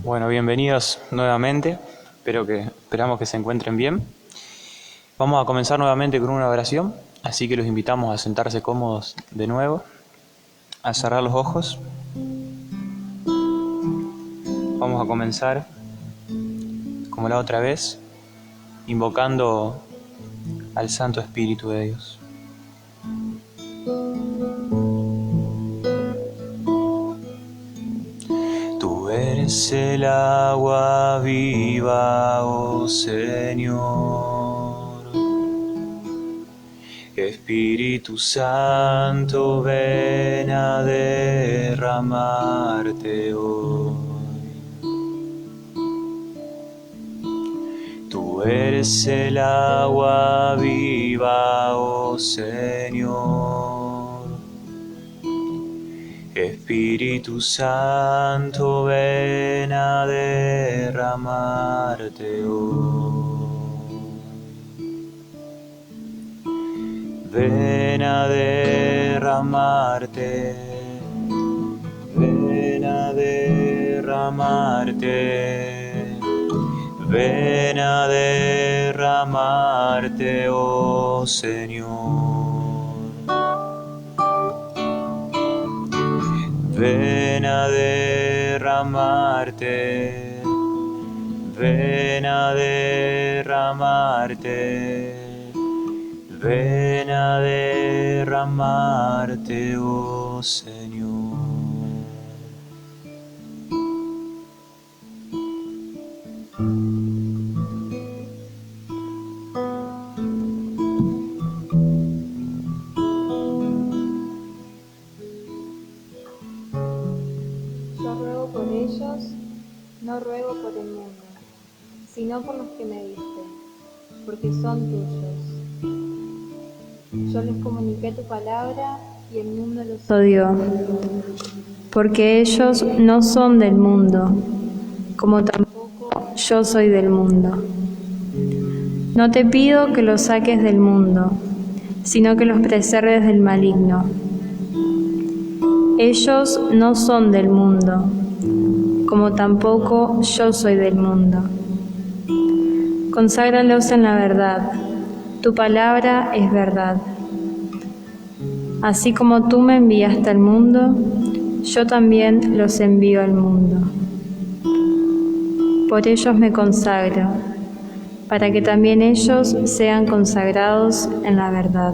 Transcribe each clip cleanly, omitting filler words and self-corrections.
Bueno, bienvenidos nuevamente. Esperamos que se encuentren bien. Vamos a comenzar nuevamente con una oración, así que los invitamos a sentarse cómodos de nuevo, a cerrar los ojos. Vamos a comenzar, como la otra vez, invocando al Santo Espíritu de Dios. Tú eres el agua viva, oh Señor. Espíritu Santo, ven a derramarte hoy. Tú eres el agua viva, oh Señor. Espíritu Santo, ven a derramarte hoy. Ven a derramarte, ven a derramarte, ven a derramarte, oh Señor. Ven a derramarte, ven a derramarte, ven a derramarte, oh Señor. Yo ruego por ellos, no ruego por el mundo, sino por los que me diste, porque son tuyos. Yo les comuniqué tu palabra y el mundo los odió, porque ellos no son del mundo, como tampoco yo soy del mundo. No te pido que los saques del mundo, sino que los preserves del maligno. Ellos no son del mundo, como tampoco yo soy del mundo. Conságralos en la verdad. Tu palabra es verdad. Así como tú me enviaste al mundo, yo también los envío al mundo. Por ellos me consagro, para que también ellos sean consagrados en la verdad.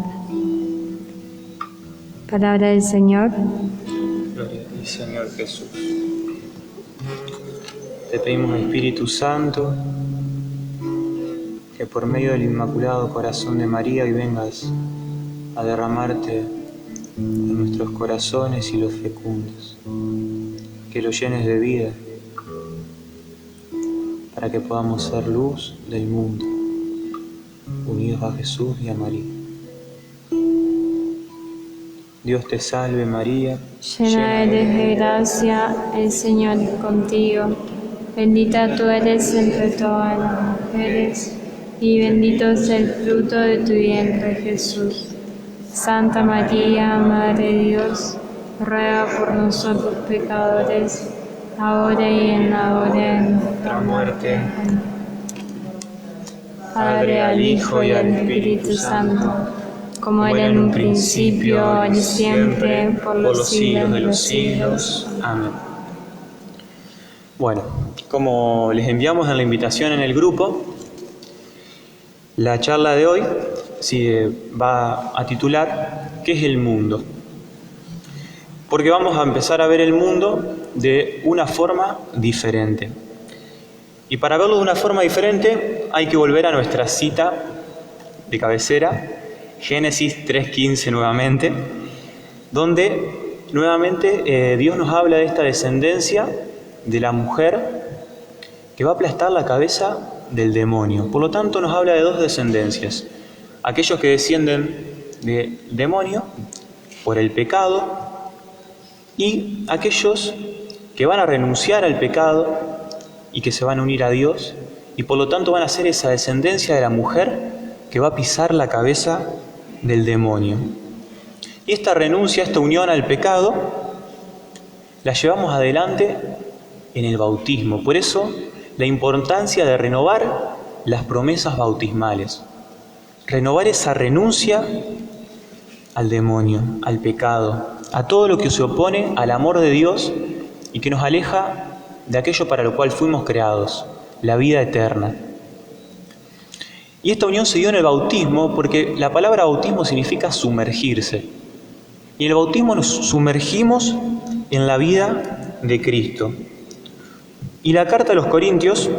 Palabra del Señor. Gloria a ti, Señor Jesús. Te pedimos, Espíritu Santo, que por medio del Inmaculado Corazón de María hoy vengas a derramarte en nuestros corazones y los fecundes, que los llenes de vida, para que podamos ser luz del mundo, unidos a Jesús y a María. Dios te salve María, Llena eres de gracia, el Señor es contigo. Bendita tú eres entre todas las mujeres, y bendito es el fruto de tu vientre, Jesús. Santa María, Madre de Dios, ruega por nosotros pecadores, ahora y en la hora de nuestra muerte. Amén. Padre, al Hijo y al Espíritu Santo, como era en un principio, ahora y siempre, por los siglos de los siglos. Amén. Bueno, como les enviamos en la invitación en el grupo, la charla de hoy va a titular ¿qué es el mundo? Porque vamos a empezar a ver el mundo de una forma diferente. Y para verlo de una forma diferente hay que volver a nuestra cita de cabecera, Génesis 3:15 nuevamente, donde nuevamente Dios nos habla de esta descendencia de la mujer que va a aplastar la cabeza del demonio. Por lo tanto nos habla de dos descendencias: aquellos que descienden del demonio por el pecado y aquellos que van a renunciar al pecado y que se van a unir a Dios, y por lo tanto van a ser esa descendencia de la mujer que va a pisar la cabeza del demonio. Y esta renuncia, esta unión al pecado, la llevamos adelante en el bautismo. Por eso, la importancia de renovar las promesas bautismales. Renovar esa renuncia al demonio, al pecado, a todo lo que se opone al amor de Dios y que nos aleja de aquello para lo cual fuimos creados, la vida eterna. Y esta unión se dio en el bautismo porque la palabra bautismo significa sumergirse. Y en el bautismo nos sumergimos en la vida de Cristo. Y la carta a los Corintios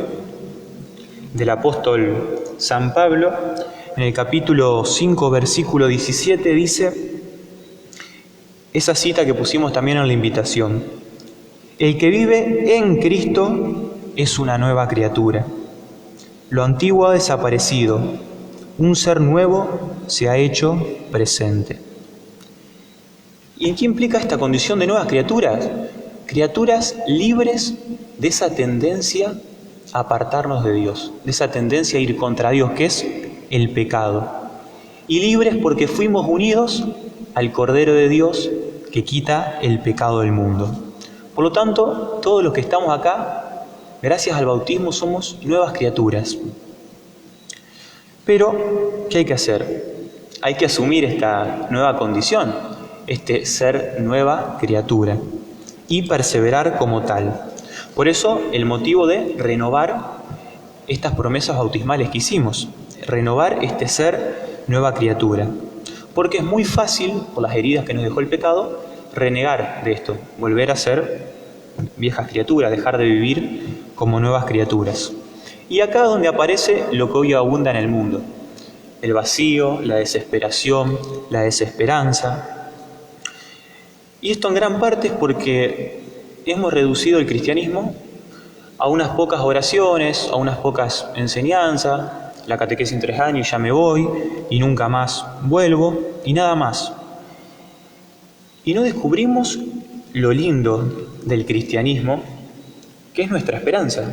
del apóstol San Pablo, en el capítulo 5, versículo 17, dice esa cita que pusimos también en la invitación: el que vive en Cristo es una nueva criatura. Lo antiguo ha desaparecido, un ser nuevo se ha hecho presente. ¿Y qué implica esta condición de nuevas criaturas? Criaturas libres de esa tendencia a apartarnos de Dios, de esa tendencia a ir contra Dios, que es el pecado. Y libres porque fuimos unidos al Cordero de Dios que quita el pecado del mundo. Por lo tanto, todos los que estamos acá, gracias al bautismo, somos nuevas criaturas. Pero, ¿qué hay que hacer? Hay que asumir esta nueva condición, este ser nueva criatura, y perseverar como tal. Por eso, el motivo de renovar estas promesas bautismales que hicimos, renovar este ser nueva criatura. Porque es muy fácil, por las heridas que nos dejó el pecado, renegar de esto, volver a ser viejas criaturas, dejar de vivir como nuevas criaturas. Y acá es donde aparece lo que hoy abunda en el mundo: el vacío, la desesperación, la desesperanza. Y esto en gran parte es porque hemos reducido el cristianismo a unas pocas oraciones, a unas pocas enseñanzas, la catequesis en 3 años y ya me voy, y nunca más vuelvo, y nada más. Y no descubrimos lo lindo del cristianismo, que es nuestra esperanza.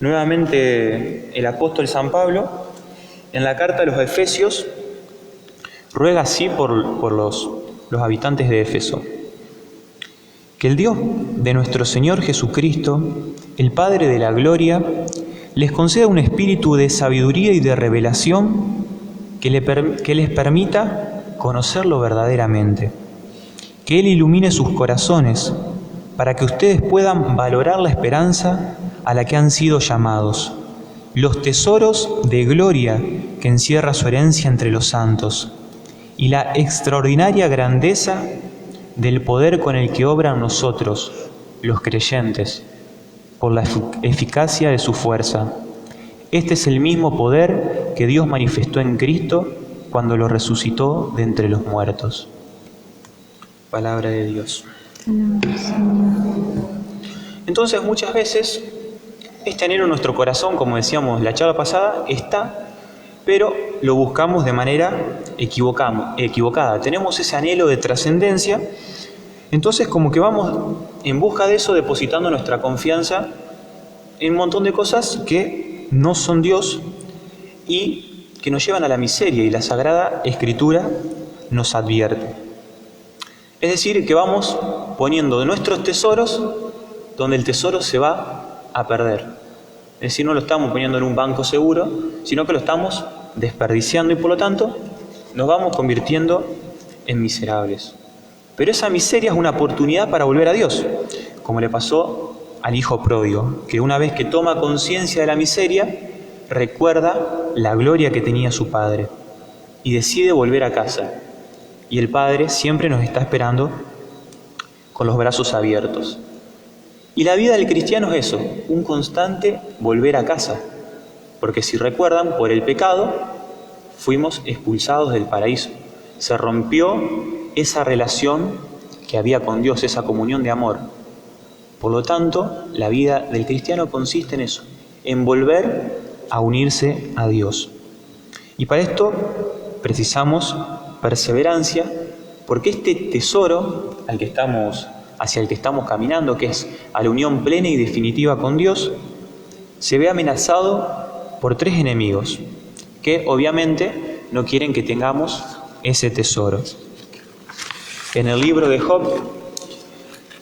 Nuevamente el apóstol San Pablo, en la carta a los Efesios, ruega así por los habitantes de Éfeso: que el Dios de nuestro Señor Jesucristo, el Padre de la gloria, les conceda un espíritu de sabiduría y de revelación que les permita conocerlo verdaderamente, que Él ilumine sus corazones para que ustedes puedan valorar la esperanza a la que han sido llamados, los tesoros de gloria que encierra su herencia entre los santos y la extraordinaria grandeza del poder con el que obran nosotros, los creyentes, por la eficacia de su fuerza. Este es el mismo poder que Dios manifestó en Cristo cuando lo resucitó de entre los muertos. Palabra de Dios. Entonces, muchas veces, este anhelo en nuestro corazón, como decíamos la charla pasada, está, pero lo buscamos de manera equivocada. Tenemos ese anhelo de trascendencia, entonces como que vamos en busca de eso, depositando nuestra confianza en un montón de cosas que no son Dios y que nos llevan a la miseria, y la Sagrada Escritura nos advierte. Es decir, que vamos poniendo de nuestros tesoros donde el tesoro se va a perder. Es decir, no lo estamos poniendo en un banco seguro, sino que lo estamos desperdiciando y por lo tanto nos vamos convirtiendo en miserables. Pero esa miseria es una oportunidad para volver a Dios, como le pasó al hijo pródigo, que una vez que toma conciencia de la miseria, recuerda la gloria que tenía su padre y decide volver a casa. Y el Padre siempre nos está esperando con los brazos abiertos. Y la vida del cristiano es eso, un constante volver a casa. Porque si recuerdan, por el pecado fuimos expulsados del paraíso. Se rompió esa relación que había con Dios, esa comunión de amor. Por lo tanto, la vida del cristiano consiste en eso, en volver a unirse a Dios. Y para esto precisamos perseverancia, porque este tesoro hacia el que estamos caminando, que es a la unión plena y definitiva con Dios, se ve amenazado por 3 enemigos, que obviamente no quieren que tengamos ese tesoro. En el libro de Job,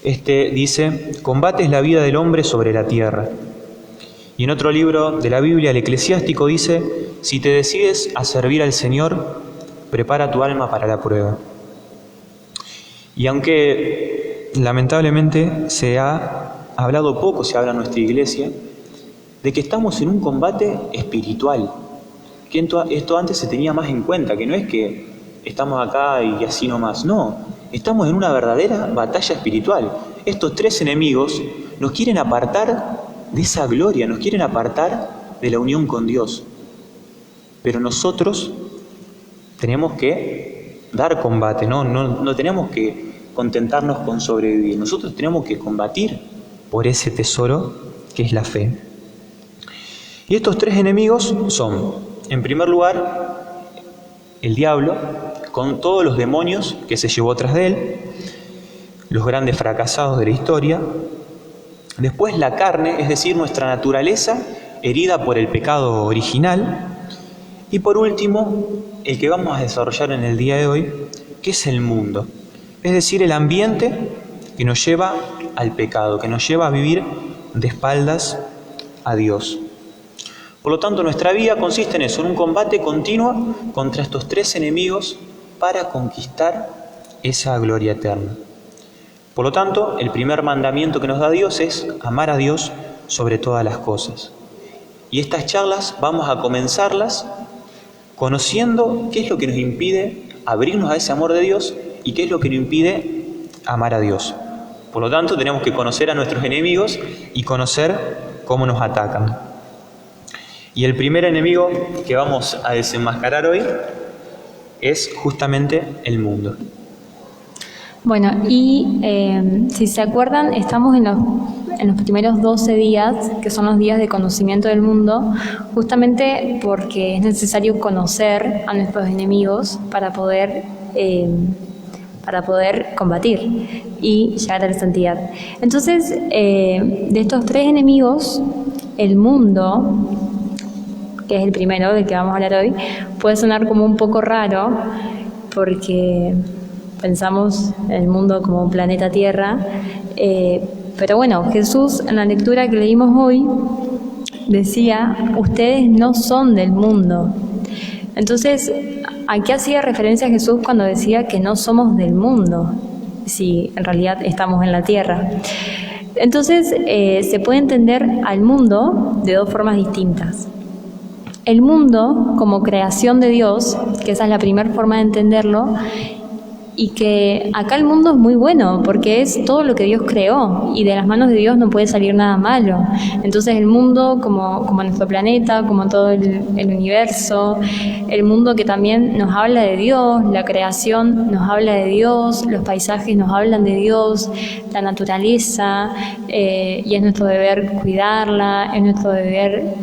Dice, combate es la vida del hombre sobre la tierra. Y en otro libro de la Biblia, el Eclesiástico, dice, si te decides a servir al Señor, prepara tu alma para la prueba. Y aunque lamentablemente se ha hablado poco, se habla en nuestra iglesia, de que estamos en un combate espiritual, que esto antes se tenía más en cuenta, que no es que estamos acá y así nomás, no, estamos en una verdadera batalla espiritual. Estos tres enemigos nos quieren apartar de esa gloria, nos quieren apartar de la unión con Dios. Pero nosotros tenemos que dar combate, no tenemos que contentarnos con sobrevivir. Nosotros tenemos que combatir por ese tesoro que es la fe. Y estos tres enemigos son, en primer lugar, el diablo, con todos los demonios que se llevó tras de él, los grandes fracasados de la historia. Después la carne, es decir, nuestra naturaleza herida por el pecado original. Y por último, el que vamos a desarrollar en el día de hoy, que es el mundo. Es decir, el ambiente que nos lleva al pecado, que nos lleva a vivir de espaldas a Dios. Por lo tanto, nuestra vida consiste en eso, en un combate continuo contra estos tres enemigos para conquistar esa gloria eterna. Por lo tanto, el primer mandamiento que nos da Dios es amar a Dios sobre todas las cosas. Y estas charlas vamos a comenzarlas conociendo qué es lo que nos impide abrirnos a ese amor de Dios y qué es lo que nos impide amar a Dios. Por lo tanto, tenemos que conocer a nuestros enemigos y conocer cómo nos atacan. Y el primer enemigo que vamos a desenmascarar hoy es justamente el mundo. Bueno, y si se acuerdan, estamos en los primeros 12 días, que son los días de conocimiento del mundo, justamente porque es necesario conocer a nuestros enemigos para poder combatir y llegar a la santidad. Entonces, de estos tres enemigos, el mundo, que es el primero del que vamos a hablar hoy, puede sonar como un poco raro, porque pensamos en el mundo como un planeta Tierra, pero bueno, Jesús en la lectura que leímos hoy decía, ustedes no son del mundo. Entonces, ¿a qué hacía referencia Jesús cuando decía que no somos del mundo? Si en realidad estamos en la Tierra. Entonces, se puede entender al mundo de dos formas distintas. El mundo como creación de Dios, que esa es la primera forma de entenderlo, y que acá el mundo es muy bueno porque es todo lo que Dios creó y de las manos de Dios no puede salir nada malo. Entonces el mundo como nuestro planeta, como todo el universo, el mundo que también nos habla de Dios, la creación nos habla de Dios, los paisajes nos hablan de Dios, la naturaleza, y es nuestro deber cuidarla, es nuestro deber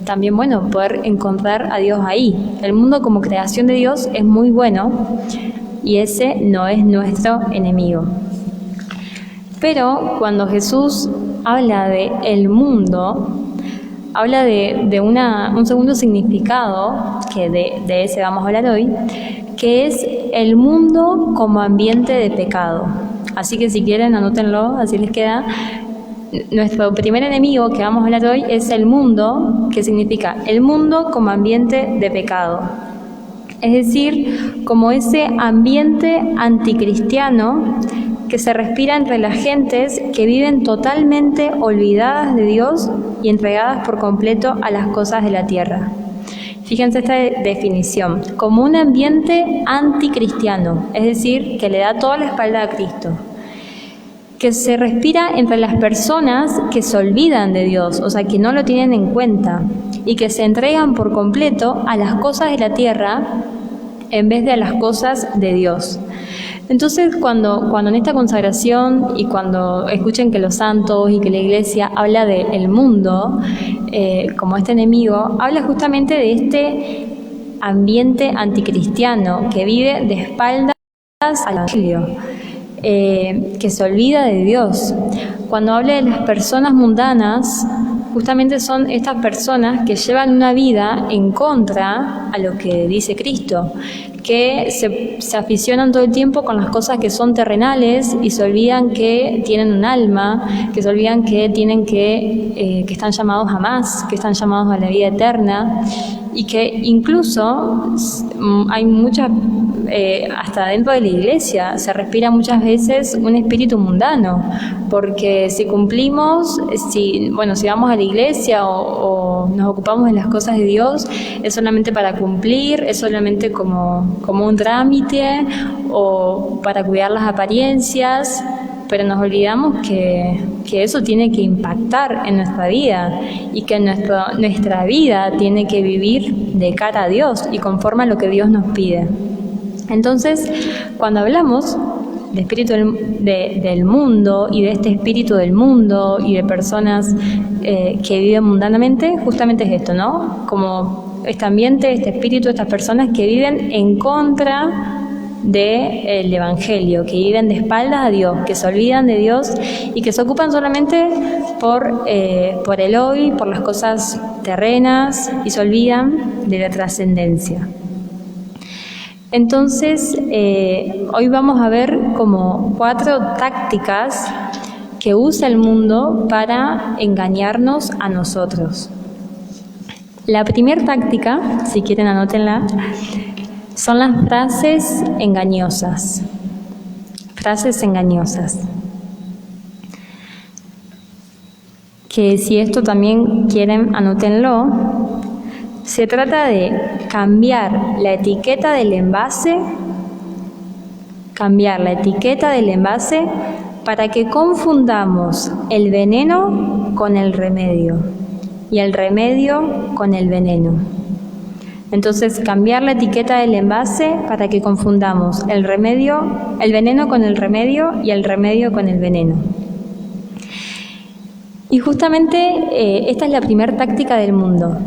también, bueno, poder encontrar a Dios ahí. El mundo como creación de Dios es muy bueno, y ese no es nuestro enemigo. Pero cuando Jesús habla de el mundo, habla de un segundo significado, que de ese vamos a hablar hoy, que es el mundo como ambiente de pecado. Así que si quieren, anótenlo, así les queda. Nuestro primer enemigo que vamos a hablar hoy es el mundo, que significa el mundo como ambiente de pecado. Es decir, como ese ambiente anticristiano que se respira entre las gentes que viven totalmente olvidadas de Dios y entregadas por completo a las cosas de la tierra. Fíjense esta definición, como un ambiente anticristiano, es decir, que le da toda la espalda a Cristo, que se respira entre las personas que se olvidan de Dios, o sea, que no lo tienen en cuenta, y que se entregan por completo a las cosas de la tierra en vez de a las cosas de Dios. Entonces, cuando en esta consagración y cuando escuchen que los santos y que la Iglesia habla del mundo como este enemigo, habla justamente de este ambiente anticristiano que vive de espaldas al Evangelio, que se olvida de Dios. Cuando habla de las personas mundanas, justamente son estas personas que llevan una vida en contra a lo que dice Cristo, que se aficionan todo el tiempo con las cosas que son terrenales y se olvidan que tienen un alma, que se olvidan que que están llamados a más, que están llamados a la vida eterna, y que incluso hay muchas, hasta dentro de la iglesia se respira muchas veces un espíritu mundano, porque si cumplimos, si vamos a la iglesia o nos ocupamos de las cosas de Dios, es solamente para cumplir, es solamente como un trámite o para cuidar las apariencias, pero nos olvidamos que eso tiene que impactar en nuestra vida y que nuestra vida tiene que vivir de cara a Dios y conforme a lo que Dios nos pide. Entonces, cuando hablamos de espíritu del mundo y de este espíritu del mundo y de personas que viven mundanamente, justamente es esto, ¿no? Como este ambiente, este espíritu, estas personas que viven en contra del Evangelio, que viven de espaldas a Dios, que se olvidan de Dios y que se ocupan solamente por el hoy, por las cosas terrenas y se olvidan de la trascendencia. Entonces, hoy vamos a ver como 4 tácticas que usa el mundo para engañarnos a nosotros. La primera táctica, si quieren anótenla, son las frases engañosas. Frases engañosas. Que si esto también quieren, anótenlo. Se trata de cambiar la etiqueta del envase, para que confundamos el veneno con el remedio y el remedio con el veneno. Entonces, cambiar la etiqueta del envase para que confundamos el veneno con el remedio y el remedio con el veneno. Y justamente esta es la primera táctica del mundo.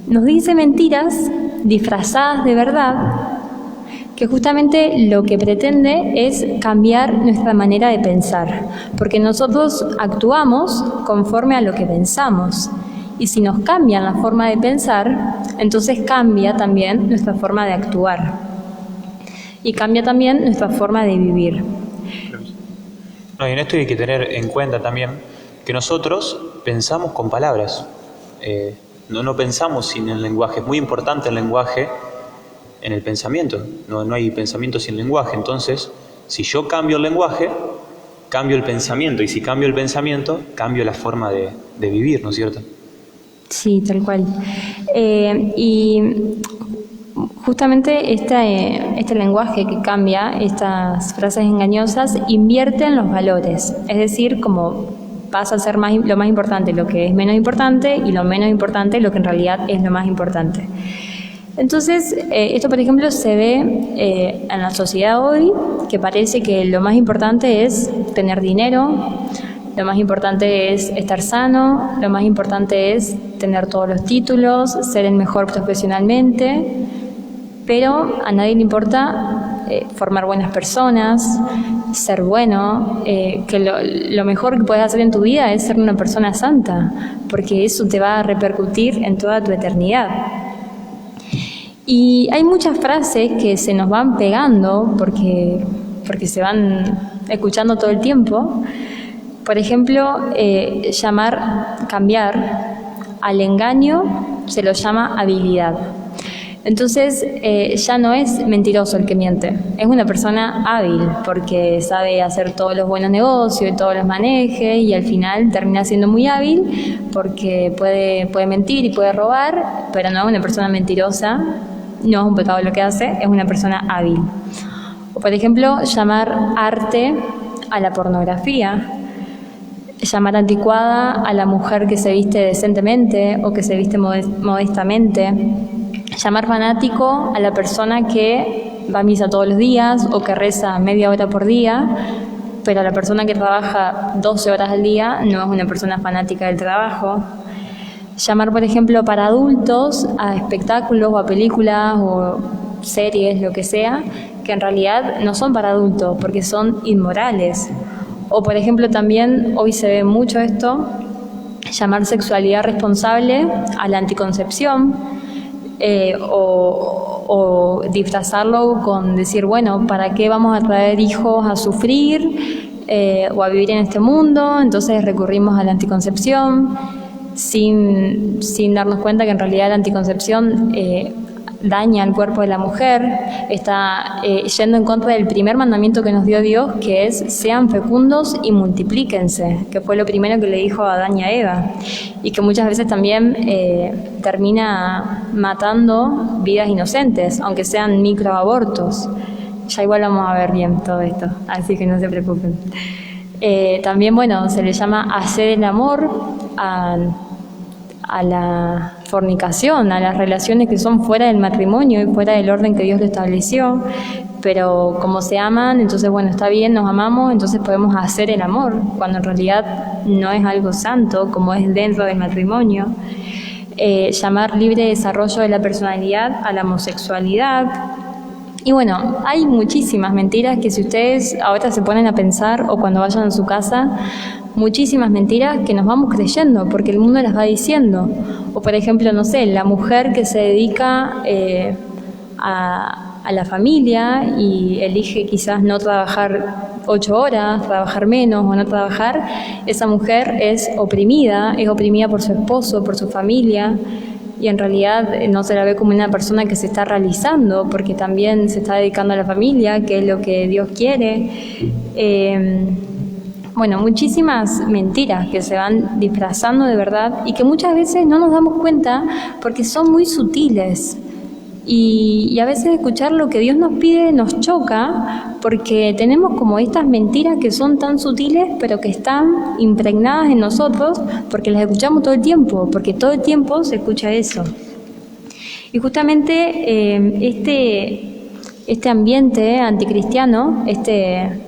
Nos dice mentiras disfrazadas de verdad, que justamente lo que pretende es cambiar nuestra manera de pensar, porque nosotros actuamos conforme a lo que pensamos. Y si nos cambian la forma de pensar, entonces cambia también nuestra forma de actuar. Y cambia también nuestra forma de vivir. No, y en esto hay que tener en cuenta también que nosotros pensamos con palabras. No pensamos sin el lenguaje. Es muy importante el lenguaje en el pensamiento. No hay pensamiento sin lenguaje. Entonces, si yo cambio el lenguaje, cambio el pensamiento. Y si cambio el pensamiento, cambio la forma de vivir, ¿no es cierto? Sí, tal cual. Y justamente este lenguaje que cambia, estas frases engañosas, invierten los valores. Es decir, como pasa a ser lo más importante lo que es menos importante y lo menos importante lo que en realidad es lo más importante. Entonces, esto por ejemplo se ve en la sociedad hoy, que parece que lo más importante es tener dinero, lo más importante es estar sano, lo más importante es tener todos los títulos, ser el mejor profesionalmente, pero a nadie le importa formar buenas personas, ser bueno, que lo mejor que puedes hacer en tu vida es ser una persona santa, porque eso te va a repercutir en toda tu eternidad. Y hay muchas frases que se nos van pegando porque se van escuchando todo el tiempo. Por ejemplo, cambiar al engaño se lo llama habilidad. Entonces, ya no es mentiroso el que miente, es una persona hábil porque sabe hacer todos los buenos negocios y todos los manejes y al final termina siendo muy hábil porque puede mentir y puede robar, pero no es una persona mentirosa, no es un pecado lo que hace, es una persona hábil. O por ejemplo, llamar arte a la pornografía, llamar anticuada a la mujer que se viste decentemente o que se viste modestamente, llamar fanático a la persona que va a misa todos los días o que reza media hora por día, pero la persona que trabaja 12 horas al día no es una persona fanática del trabajo. Llamar, por ejemplo, para adultos a espectáculos o a películas o series, lo que sea, que en realidad no son para adultos porque son inmorales. O por ejemplo también, hoy se ve mucho esto, llamar sexualidad responsable a la anticoncepción, o disfrazarlo con decir, bueno, ¿para qué vamos a traer hijos a sufrir o a vivir en este mundo? Entonces recurrimos a la anticoncepción sin darnos cuenta que en realidad la anticoncepción daña al cuerpo de la mujer, está yendo en contra del primer mandamiento que nos dio Dios, que es sean fecundos y multiplíquense, que fue lo primero que le dijo a Adán y a Eva, y que muchas veces también termina matando vidas inocentes, aunque sean microabortos. Ya igual vamos a ver bien todo esto, así que no se preocupen. También, bueno, se le llama hacer el amor a la fornicación, a las relaciones que son fuera del matrimonio y fuera del orden que Dios lo estableció, pero como se aman, entonces bueno, está bien, nos amamos, entonces podemos hacer el amor, cuando en realidad no es algo santo como es dentro del matrimonio. Llamar libre desarrollo de la personalidad a la homosexualidad. Y bueno, hay muchísimas mentiras que si ustedes ahora se ponen a pensar o cuando vayan a su casa, muchísimas mentiras que nos vamos creyendo porque el mundo las va diciendo. O por ejemplo, no sé, la mujer que se dedica a la familia y elige quizás no trabajar 8 horas, trabajar menos o no trabajar, esa mujer es oprimida por su esposo, por su familia, y en realidad no se la ve como una persona que se está realizando porque también se está dedicando a la familia, que es lo que Dios quiere. Bueno, muchísimas mentiras que se van disfrazando de verdad y que muchas veces no nos damos cuenta porque son muy sutiles. Y a veces escuchar lo que Dios nos pide nos choca porque tenemos como estas mentiras que son tan sutiles pero que están impregnadas en nosotros porque las escuchamos todo el tiempo, porque todo el tiempo se escucha eso. Y justamente este ambiente anticristiano, este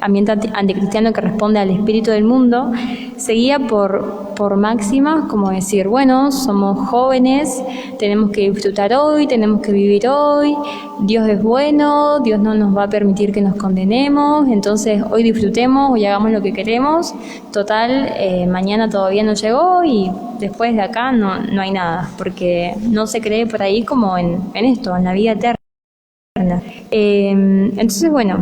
ambiente anticristiano que responde al espíritu del mundo, se guía por máximas como decir, bueno, somos jóvenes, tenemos que disfrutar hoy, tenemos que vivir hoy, Dios es bueno, Dios no nos va a permitir que nos condenemos, entonces hoy disfrutemos, hoy hagamos lo que queremos, total, mañana todavía no llegó y después de acá no hay nada, porque no se cree por ahí como en esto, en la vida eterna. Entonces, bueno,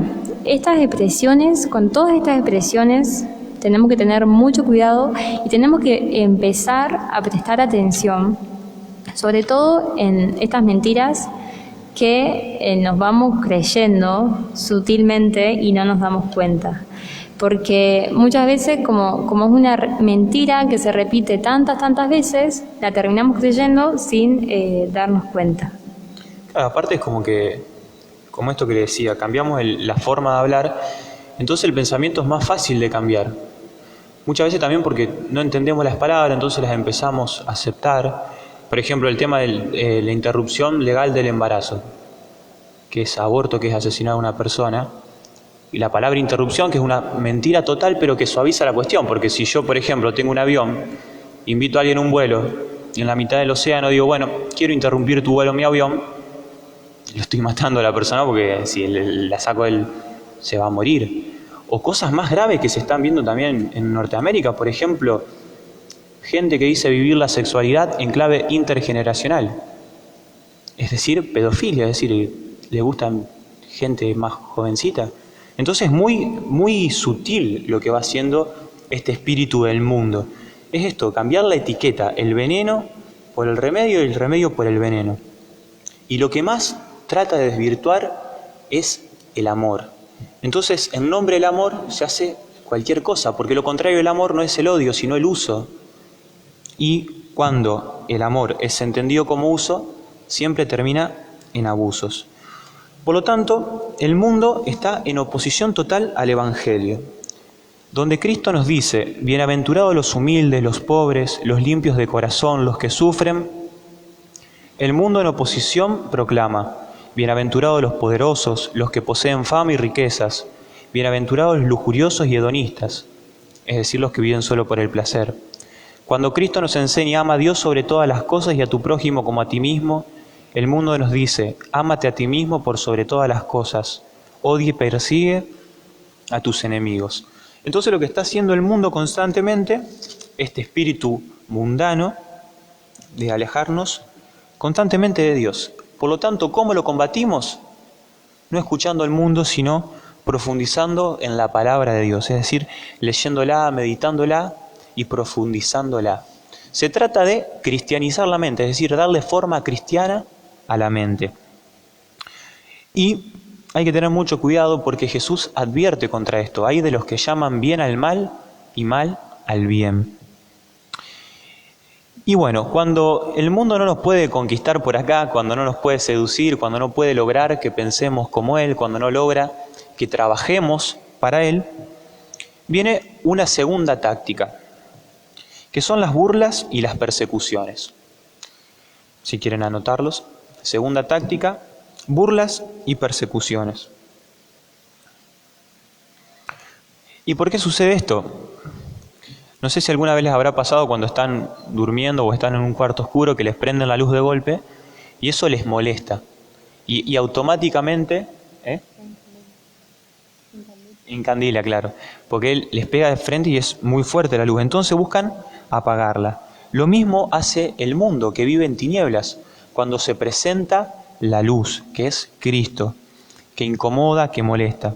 con todas estas expresiones tenemos que tener mucho cuidado y tenemos que empezar a prestar atención, sobre todo en estas mentiras que nos vamos creyendo sutilmente y no nos damos cuenta. Porque muchas veces, como es una mentira que se repite tantas veces, la terminamos creyendo sin darnos cuenta. Claro, aparte es como esto que le decía, cambiamos la forma de hablar, entonces el pensamiento es más fácil de cambiar. Muchas veces también porque no entendemos las palabras, entonces las empezamos a aceptar. Por ejemplo, el tema de la interrupción legal del embarazo, que es aborto, que es asesinar a una persona, y la palabra interrupción, que es una mentira total, pero que suaviza la cuestión, porque si yo, por ejemplo, tengo un avión, invito a alguien a un vuelo, y en la mitad del océano digo, bueno, quiero interrumpir tu vuelo, mi avión, lo estoy matando a la persona porque si la saco él se va a morir. O cosas más graves que se están viendo también en Norteamérica, por ejemplo, gente que dice vivir la sexualidad en clave intergeneracional, es decir, pedofilia, es decir, le gustan gente más jovencita. Entonces es muy sutil lo que va haciendo este espíritu del mundo. Es esto, cambiar la etiqueta, el veneno por el remedio y el remedio por el veneno. Y lo que más trata de desvirtuar es el amor. Entonces, en nombre del amor se hace cualquier cosa, porque lo contrario del amor no es el odio, sino el uso. Y cuando el amor es entendido como uso, siempre termina en abusos. Por lo tanto, el mundo está en oposición total al Evangelio, donde Cristo nos dice, bienaventurados los humildes, los pobres, los limpios de corazón, los que sufren. El mundo en oposición proclama, bienaventurados los poderosos, los que poseen fama y riquezas, bienaventurados los lujuriosos y hedonistas, es decir, los que viven solo por el placer. Cuando Cristo nos enseña, ama a Dios sobre todas las cosas y a tu prójimo como a ti mismo, el mundo nos dice, ámate a ti mismo por sobre todas las cosas, odia y persigue a tus enemigos. Entonces lo que está haciendo el mundo constantemente este espíritu mundano de alejarnos constantemente de Dios. Por lo tanto, ¿cómo lo combatimos? No escuchando al mundo, sino profundizando en la palabra de Dios, es decir, leyéndola, meditándola y profundizándola. Se trata de cristianizar la mente, es decir, darle forma cristiana a la mente. Y hay que tener mucho cuidado porque Jesús advierte contra esto. Hay de los que llaman bien al mal y mal al bien. Y bueno, cuando el mundo no nos puede conquistar por acá, cuando no nos puede seducir, cuando no puede lograr que pensemos como Él, cuando no logra que trabajemos para Él, viene una segunda táctica, que son las burlas y las persecuciones. Si quieren anotarlos, segunda táctica, burlas y persecuciones. ¿Y por qué sucede esto? No sé si alguna vez les habrá pasado cuando están durmiendo o están en un cuarto oscuro que les prenden la luz de golpe y eso les molesta. Y automáticamente... Encandila, claro. Porque él les pega de frente y es muy fuerte la luz. Entonces buscan apagarla. Lo mismo hace el mundo que vive en tinieblas cuando se presenta la luz, que es Cristo, que incomoda, que molesta.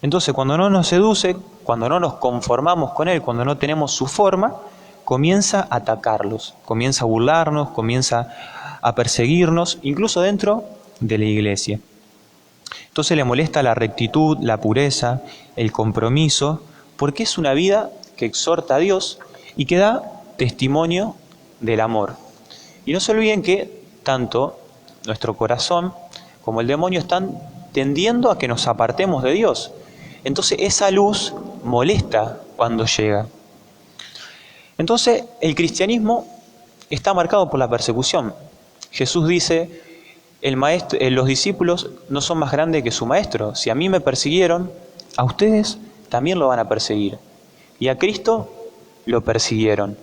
Entonces cuando no nos seduce, cuando no nos conformamos con Él, cuando no tenemos su forma, comienza a atacarlos, comienza a burlarnos, comienza a perseguirnos, incluso dentro de la iglesia. Entonces le molesta la rectitud, la pureza, el compromiso, porque es una vida que exhorta a Dios y que da testimonio del amor. Y no se olviden que tanto nuestro corazón como el demonio están tendiendo a que nos apartemos de Dios. Entonces esa luz molesta cuando llega. Entonces el cristianismo está marcado por la persecución. Jesús dice, los discípulos no son más grandes que su maestro. Si a mí me persiguieron, a ustedes también lo van a perseguir. Y a Cristo lo persiguieron.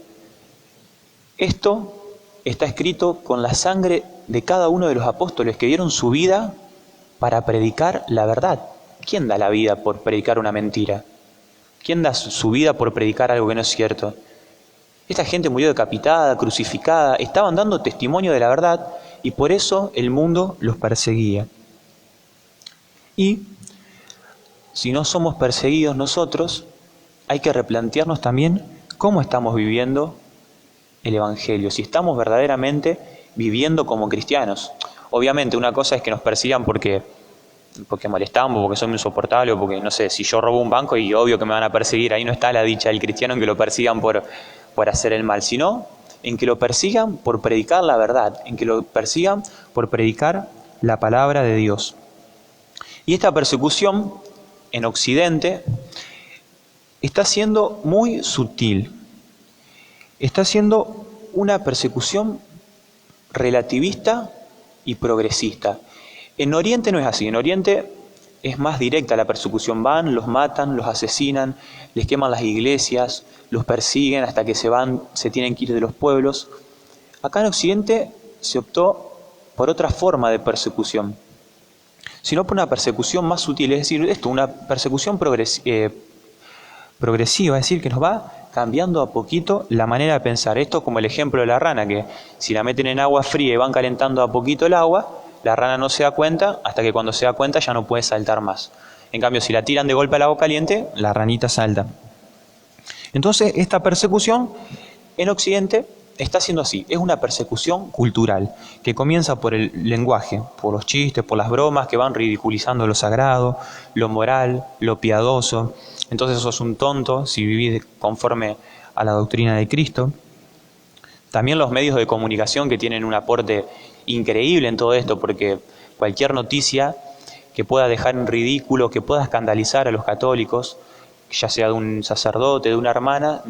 Esto está escrito con la sangre de cada uno de los apóstoles que dieron su vida para predicar la verdad. ¿Quién da la vida por predicar una mentira? ¿Quién da su vida por predicar algo que no es cierto? Esta gente murió decapitada, crucificada, estaban dando testimonio de la verdad y por eso el mundo los perseguía. Y si no somos perseguidos nosotros, hay que replantearnos también cómo estamos viviendo el Evangelio, si estamos verdaderamente viviendo como cristianos. Obviamente una cosa es que nos persigan porque molestamos, porque somos insoportables, o porque, no sé, si yo robo un banco y obvio que me van a perseguir, ahí no está la dicha del cristiano en que lo persigan por hacer el mal, sino en que lo persigan por predicar la verdad, en que lo persigan por predicar la palabra de Dios. Y esta persecución en Occidente está siendo muy sutil, está siendo una persecución relativista y progresista. En Oriente no es así, en Oriente es más directa la persecución, van, los matan, los asesinan, les queman las iglesias, los persiguen hasta que se tienen que ir de los pueblos. Acá en Occidente se optó por otra forma de persecución, sino por una persecución más sutil, es decir, una persecución progresiva, es decir, que nos va cambiando a poquito la manera de pensar. Esto como el ejemplo de la rana, que si la meten en agua fría y van calentando a poquito el agua, la rana no se da cuenta, hasta que cuando se da cuenta ya no puede saltar más. En cambio, si la tiran de golpe al agua caliente, la ranita salta. Entonces, esta persecución en Occidente está siendo así. Es una persecución cultural, que comienza por el lenguaje, por los chistes, por las bromas que van ridiculizando lo sagrado, lo moral, lo piadoso. Entonces sos un tonto si vivís conforme a la doctrina de Cristo. También los medios de comunicación que tienen un aporte increíble en todo esto, porque cualquier noticia que pueda dejar en ridículo, que pueda escandalizar a los católicos, ya sea de un sacerdote, de una hermana,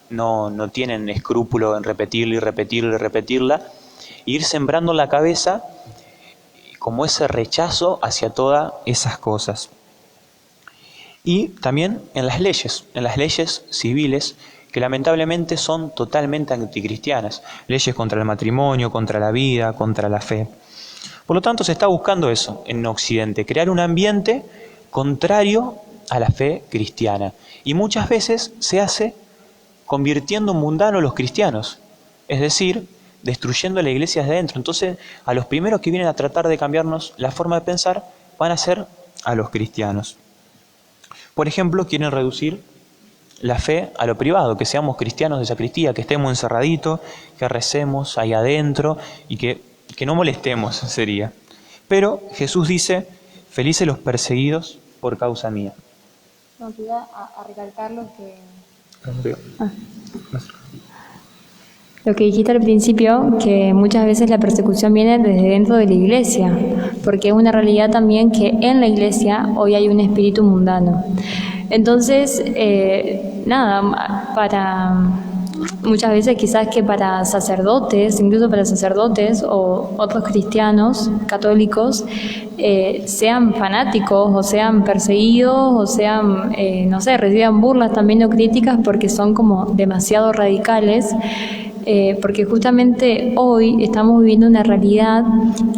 no tienen escrúpulo en repetirla y repetirla y repetirla, e ir sembrando en la cabeza como ese rechazo hacia todas esas cosas. Y también en las leyes civiles, que lamentablemente son totalmente anticristianas, leyes contra el matrimonio, contra la vida, contra la fe. Por lo tanto, se está buscando eso en Occidente, crear un ambiente contrario a la fe cristiana. Y muchas veces se hace convirtiendo en mundanos los cristianos, es decir, destruyendo la iglesia desde dentro. Entonces, a los primeros que vienen a tratar de cambiarnos la forma de pensar van a ser a los cristianos. Por ejemplo, quieren reducir la fe a lo privado, que seamos cristianos de sacristía, que estemos encerraditos, que recemos ahí adentro y que no molestemos sería. Pero Jesús dice, felices los perseguidos por causa mía. No, te iba a recalcar lo que dijiste al principio, que muchas veces la persecución viene desde dentro de la iglesia, porque es una realidad también que en la iglesia hoy hay un espíritu mundano. Entonces, muchas veces quizás que para sacerdotes, incluso para sacerdotes o otros cristianos católicos, sean fanáticos o sean perseguidos o sean, reciban burlas también o críticas porque son como demasiado radicales. Porque justamente hoy estamos viviendo una realidad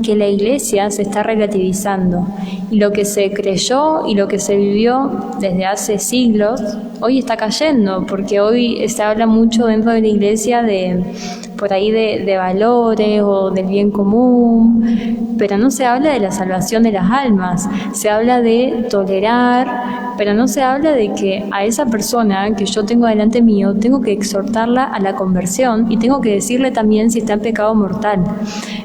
que la iglesia se está relativizando y lo que se creyó y lo que se vivió desde hace siglos hoy está cayendo, porque hoy se habla mucho dentro de la iglesia de valores o del bien común, pero no se habla de la salvación de las almas, se habla de tolerar, pero no se habla de que a esa persona que yo tengo delante mío tengo que exhortarla a la conversión y tengo que decirle también si está en pecado mortal.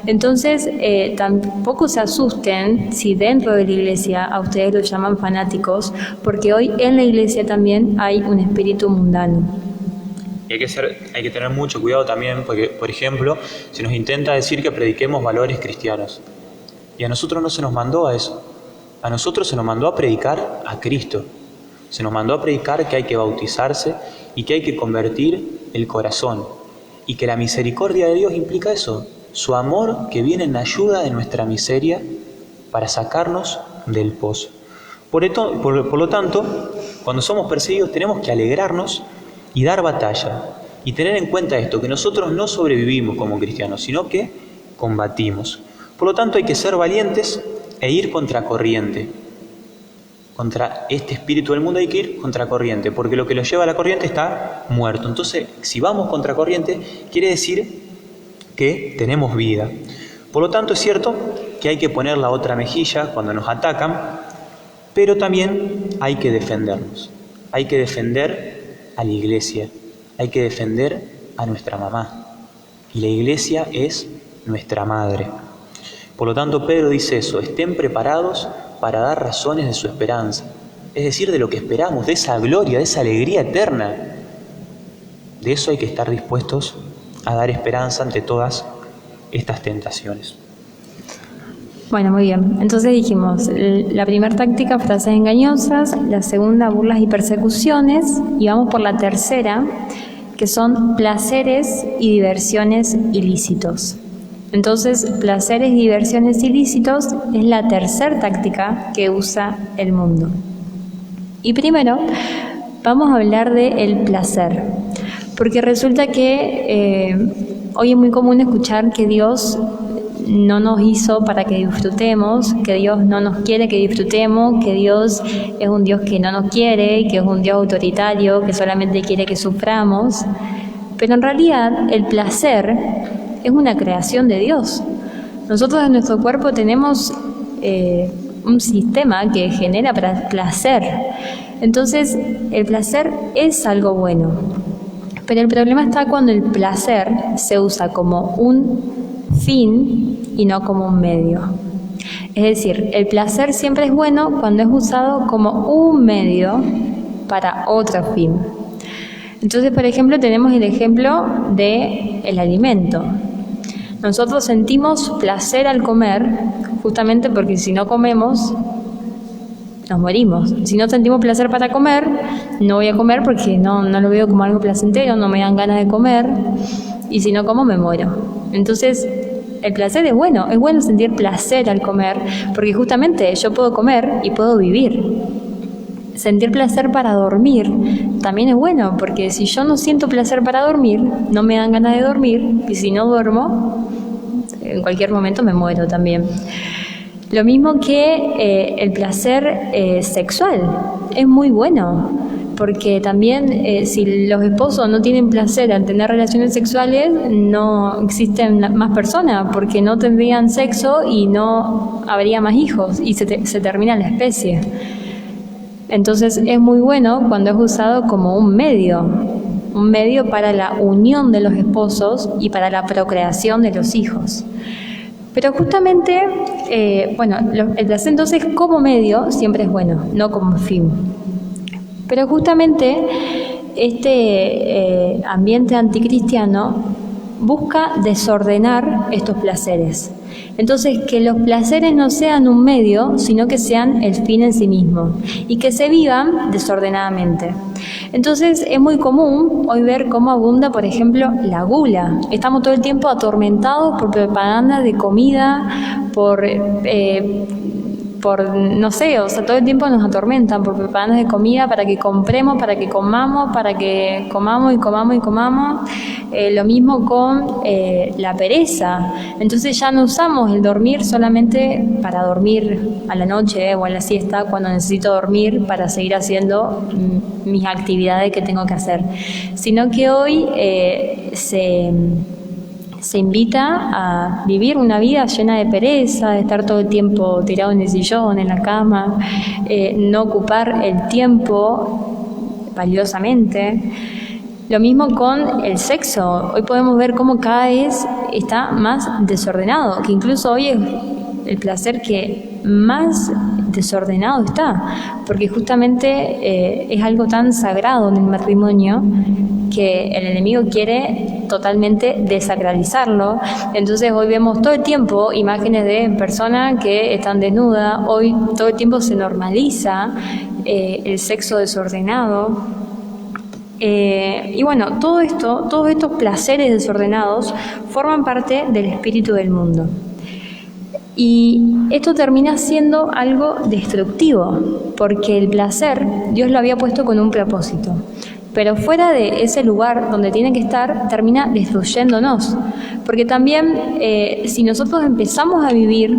Entonces, tampoco se asusten si dentro de la iglesia a ustedes lo llaman fanáticos, porque hoy en la iglesia también hay un espíritu mundano. Y hay que tener mucho cuidado también, porque, por ejemplo, se nos intenta decir que prediquemos valores cristianos. Y a nosotros no se nos mandó a eso. A nosotros se nos mandó a predicar a Cristo. Se nos mandó a predicar que hay que bautizarse y que hay que convertir el corazón. Y que la misericordia de Dios implica eso, su amor que viene en ayuda de nuestra miseria para sacarnos del pozo. Por lo tanto, cuando somos perseguidos tenemos que alegrarnos y dar batalla, y tener en cuenta esto, que nosotros no sobrevivimos como cristianos, sino que combatimos. Por lo tanto hay que ser valientes e ir contracorriente. Contra este espíritu del mundo hay que ir contracorriente, porque lo que lo lleva a la corriente está muerto. Entonces, si vamos contracorriente, quiere decir que tenemos vida. Por lo tanto, es cierto que hay que poner la otra mejilla cuando nos atacan, pero también hay que defendernos. Hay que defender a la iglesia, hay que defender a nuestra mamá. Y la iglesia es nuestra madre. Por lo tanto, Pedro dice eso, estén preparados para dar razones de su esperanza. Es decir, de lo que esperamos, de esa gloria, de esa alegría eterna. De eso hay que estar dispuestos a dar esperanza ante todas estas tentaciones. Bueno, muy bien. Entonces dijimos, la primera táctica, frases engañosas, la segunda, burlas y persecuciones, y vamos por la tercera, que son placeres y diversiones ilícitos. Entonces, placeres y diversiones ilícitos es la tercera táctica que usa el mundo. Y primero, vamos a hablar del placer, porque resulta que hoy es muy común escuchar que Dios no nos hizo para que disfrutemos, que Dios no nos quiere que disfrutemos, que Dios es un Dios que no nos quiere, que es un Dios autoritario, que solamente quiere que suframos. Pero en realidad el placer es una creación de Dios. Nosotros en nuestro cuerpo tenemos un sistema que genera placer. Entonces el placer es algo bueno. Pero el problema está cuando el placer se usa como un fin y no como un medio. Es decir, el placer siempre es bueno cuando es usado como un medio para otro fin. Entonces, por ejemplo, tenemos el ejemplo del alimento. Nosotros sentimos placer al comer, justamente porque si no comemos, nos morimos. Si no sentimos placer para comer, no voy a comer porque no lo veo como algo placentero, no me dan ganas de comer, y si no como me muero. Entonces, el placer es bueno sentir placer al comer, porque justamente yo puedo comer y puedo vivir. Sentir placer para dormir también es bueno, porque si yo no siento placer para dormir, no me dan ganas de dormir, y si no duermo, en cualquier momento me muero también. Lo mismo que el placer sexual, es muy bueno. porque también si los esposos no tienen placer al tener relaciones sexuales, no existen más personas, porque no tendrían sexo y no habría más hijos y se termina la especie. Entonces es muy bueno cuando es usado como un medio para la unión de los esposos y para la procreación de los hijos. Pero justamente, el placer entonces como medio siempre es bueno, no como fin. Pero justamente este ambiente anticristiano busca desordenar estos placeres. Entonces, que los placeres no sean un medio, sino que sean el fin en sí mismo y que se vivan desordenadamente. Entonces, es muy común hoy ver cómo abunda, por ejemplo, la gula. Estamos todo el tiempo atormentados por propaganda de comida, por no sé, o sea, todo el tiempo nos atormentan por propagandas de comida para que compremos, para que comamos, para que comamos y comamos y comamos. Lo mismo con la pereza. Entonces ya no usamos el dormir solamente para dormir a la noche o a la siesta cuando necesito dormir para seguir haciendo mis actividades que tengo que hacer, sino que hoy se invita a vivir una vida llena de pereza, de estar todo el tiempo tirado en el sillón, en la cama, no ocupar el tiempo valiosamente. Lo mismo con el sexo. Hoy podemos ver cómo cada vez está más desordenado, que incluso hoy es el placer que más desordenado está, porque justamente es algo tan sagrado en el matrimonio que el enemigo quiere totalmente desacralizarlo. Entonces hoy vemos todo el tiempo imágenes de personas que están desnudas, hoy todo el tiempo se normaliza el sexo desordenado. Y bueno, todos estos placeres desordenados forman parte del espíritu del mundo. Y esto termina siendo algo destructivo, porque el placer Dios lo había puesto con un propósito. Pero fuera de ese lugar donde tiene que estar, termina destruyéndonos. Porque también si nosotros empezamos a vivir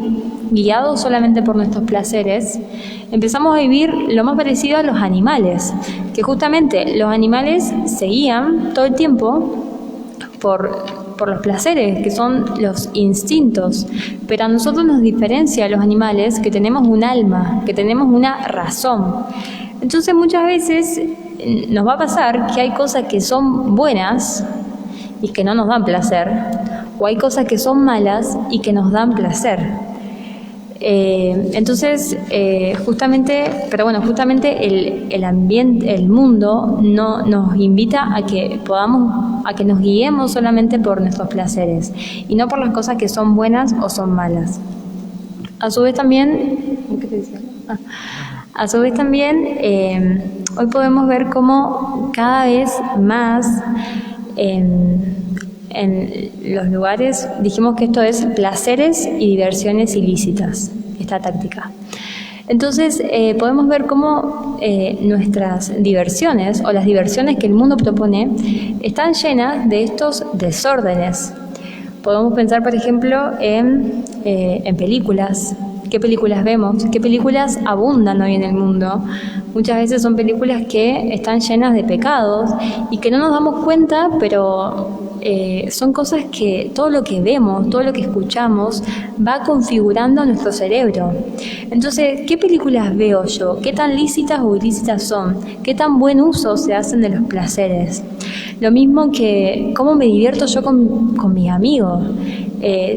guiados solamente por nuestros placeres, empezamos a vivir lo más parecido a los animales, que justamente los animales se guían todo el tiempo por los placeres, que son los instintos, pero a nosotros nos diferencia a los animales que tenemos un alma, que tenemos una razón. Entonces muchas veces nos va a pasar que hay cosas que son buenas y que no nos dan placer, o hay cosas que son malas y que nos dan placer. Entonces, justamente el ambiente, el mundo nos invita a que nos guiemos solamente por nuestros placeres y no por las cosas que son buenas o son malas. A su vez también, ¿qué te decía? Hoy podemos ver cómo cada vez más en los lugares, dijimos que esto es placeres y diversiones ilícitas, esta táctica. Entonces podemos ver cómo nuestras diversiones o las diversiones que el mundo propone están llenas de estos desórdenes. Podemos pensar, por ejemplo, en películas. ¿Qué películas vemos? ¿Qué películas abundan hoy en el mundo? Muchas veces son películas que están llenas de pecados y que no nos damos cuenta, pero son cosas que todo lo que vemos, todo lo que escuchamos, va configurando nuestro cerebro. Entonces, ¿qué películas veo yo? ¿Qué tan lícitas o ilícitas son? ¿Qué tan buen uso se hacen de los placeres? Lo mismo que cómo me divierto yo con mis amigos.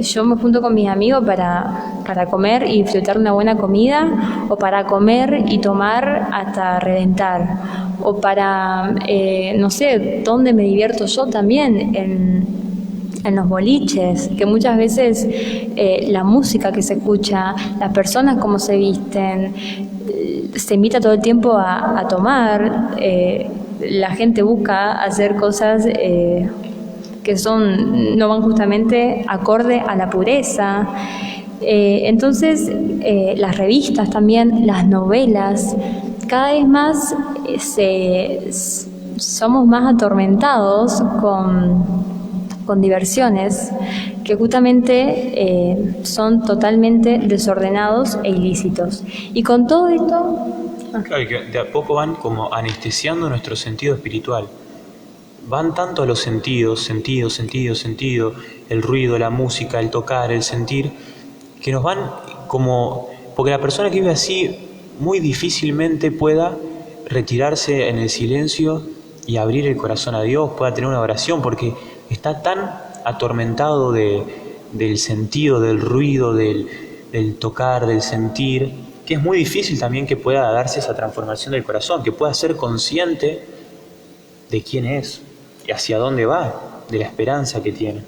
Yo me junto con mis amigos para comer y disfrutar una buena comida, o para comer y tomar hasta reventar, o para, no sé, dónde me divierto yo también, en los boliches, que muchas veces la música que se escucha, las personas cómo se visten, se invita todo el tiempo a tomar, la gente busca hacer cosas que no van justamente acorde a la pureza. Entonces, las revistas también, las novelas, cada vez más somos más atormentados con diversiones que justamente son totalmente desordenados e ilícitos. Y con todo esto Claro, y que de a poco van como anestesiando nuestro sentido espiritual. Van tanto a los sentidos, sentido, el ruido, la música, el tocar, el sentir, que nos van como... Porque la persona que vive así muy difícilmente pueda retirarse en el silencio y abrir el corazón a Dios, pueda tener una oración, porque está tan atormentado del sentido, del ruido, del tocar, del sentir, que es muy difícil también que pueda darse esa transformación del corazón, que pueda ser consciente de quién es y hacia dónde va, de la esperanza que tiene.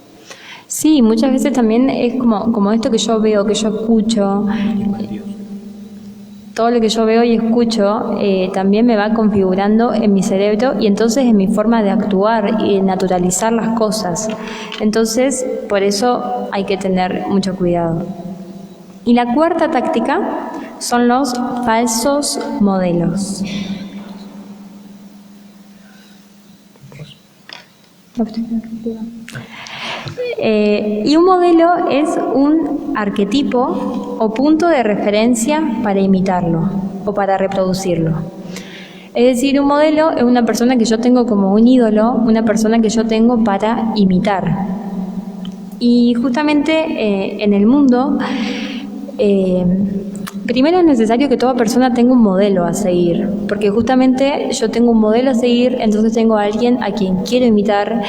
Sí, muchas veces también es como esto que yo veo, que yo escucho, todo lo que yo veo y escucho también me va configurando en mi cerebro y entonces en mi forma de actuar y naturalizar las cosas. Entonces, por eso hay que tener mucho cuidado. Y la cuarta táctica son los falsos modelos. Y un modelo es un arquetipo o punto de referencia para imitarlo o para reproducirlo. Es decir, un modelo es una persona que yo tengo como un ídolo, una persona que yo tengo para imitar. Y justamente en el mundo, primero es necesario que toda persona tenga un modelo a seguir, porque justamente yo tengo un modelo a seguir, entonces tengo a alguien a quien quiero imitar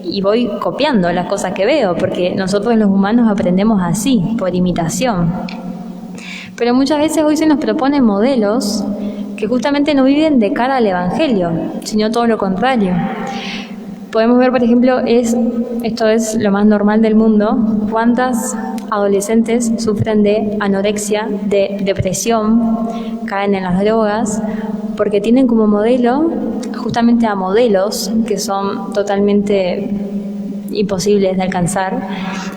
y voy copiando las cosas que veo, porque nosotros los humanos aprendemos así, por imitación. Pero muchas veces hoy se nos proponen modelos que justamente no viven de cara al Evangelio, sino todo lo contrario. Podemos ver, por ejemplo, esto es lo más normal del mundo, cuántas adolescentes sufren de anorexia, de depresión, caen en las drogas, porque tienen como modelo justamente a modelos que son totalmente imposibles de alcanzar,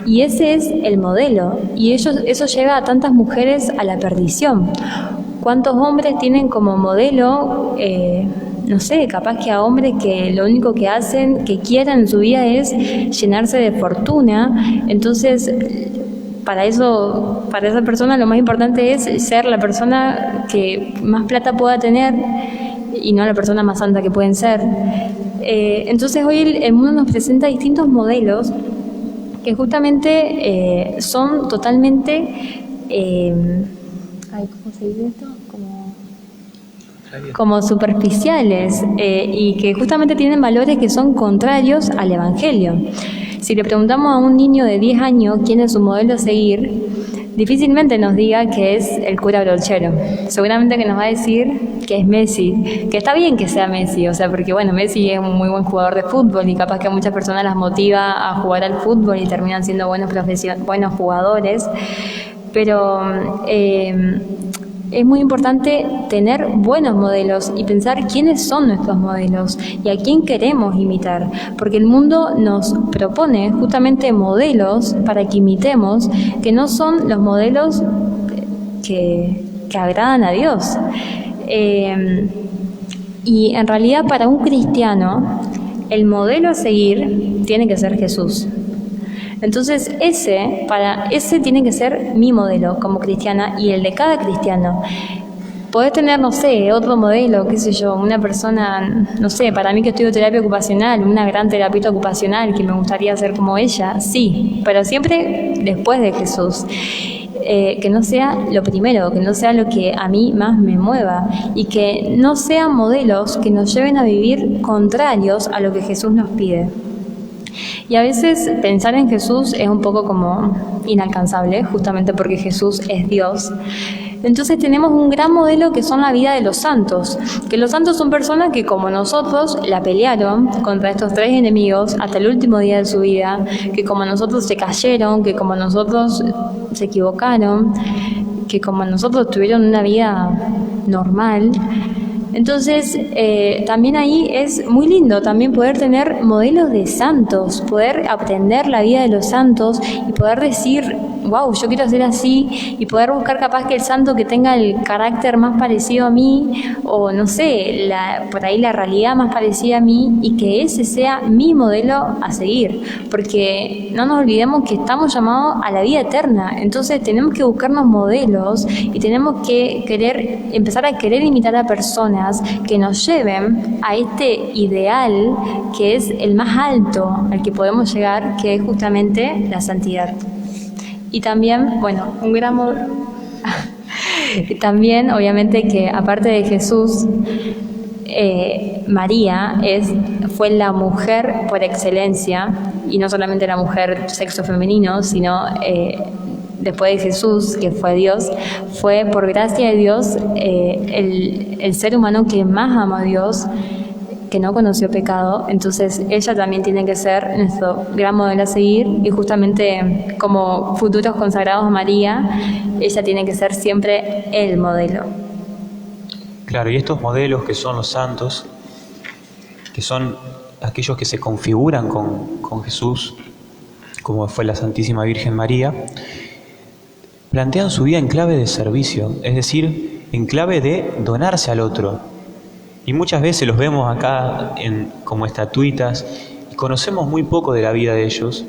y ese es el modelo, y eso lleva a tantas mujeres a la perdición. ¿Cuántos hombres tienen como modelo, no sé, capaz que a hombres que lo único que hacen, que quieran en su vida es llenarse de fortuna? Entonces, para esa persona lo más importante es ser la persona que más plata pueda tener y no la persona más santa que pueden ser. Entonces hoy el mundo nos presenta distintos modelos que justamente son totalmente, ¿cómo se dice esto? Como superficiales y que justamente tienen valores que son contrarios al Evangelio. Si le preguntamos a un niño de 10 años quién es su modelo a seguir, difícilmente nos diga que es el cura brochero. Seguramente que nos va a decir que es Messi, que está bien que sea Messi, o sea, porque bueno, Messi es un muy buen jugador de fútbol y capaz que a muchas personas las motiva a jugar al fútbol y terminan siendo buenos jugadores, pero es muy importante tener buenos modelos y pensar quiénes son nuestros modelos y a quién queremos imitar, porque el mundo nos propone justamente modelos para que imitemos, que no son los modelos que agradan a Dios. Y en realidad para un cristiano el modelo a seguir tiene que ser Jesús. Entonces ese tiene que ser mi modelo como cristiana y el de cada cristiano. Podés tener, no sé, otro modelo, qué sé yo, una persona, no sé, para mí que estudio terapia ocupacional, una gran terapeuta ocupacional que me gustaría ser como ella, sí, pero siempre después de Jesús. Que no sea lo primero, que no sea lo que a mí más me mueva y que no sean modelos que nos lleven a vivir contrarios a lo que Jesús nos pide. Y a veces pensar en Jesús es un poco como inalcanzable, justamente porque Jesús es Dios. Entonces tenemos un gran modelo que son la vida de los santos, que los santos son personas que como nosotros la pelearon contra estos tres enemigos hasta el último día de su vida, que como nosotros se cayeron, que como nosotros se equivocaron, que como nosotros tuvieron una vida normal. Entonces, también ahí es muy lindo también poder tener modelos de santos, poder aprender la vida de los santos y poder decir, wow, yo quiero ser así, y poder buscar capaz que el santo que tenga el carácter más parecido a mí, o no sé, por ahí la realidad más parecida a mí, y que ese sea mi modelo a seguir, porque no nos olvidemos que estamos llamados a la vida eterna. Entonces tenemos que buscarnos modelos y tenemos que empezar a querer imitar a personas que nos lleven a este ideal que es el más alto al que podemos llegar, que es justamente la santidad. Y también, bueno, un gran también, obviamente, que aparte de Jesús, María fue la mujer por excelencia, y no solamente la mujer sexo femenino, sino después de Jesús, que fue Dios, fue por gracia de Dios el ser humano que más amó a Dios, que no conoció pecado. Entonces ella también tiene que ser nuestro gran modelo a seguir, y justamente como futuros consagrados a María, ella tiene que ser siempre el modelo. Claro, y estos modelos que son los santos, que son aquellos que se configuran con Jesús, como fue la Santísima Virgen María, plantean su vida en clave de servicio, es decir, en clave de donarse al otro. Y muchas veces los vemos acá como estatuitas y conocemos muy poco de la vida de ellos,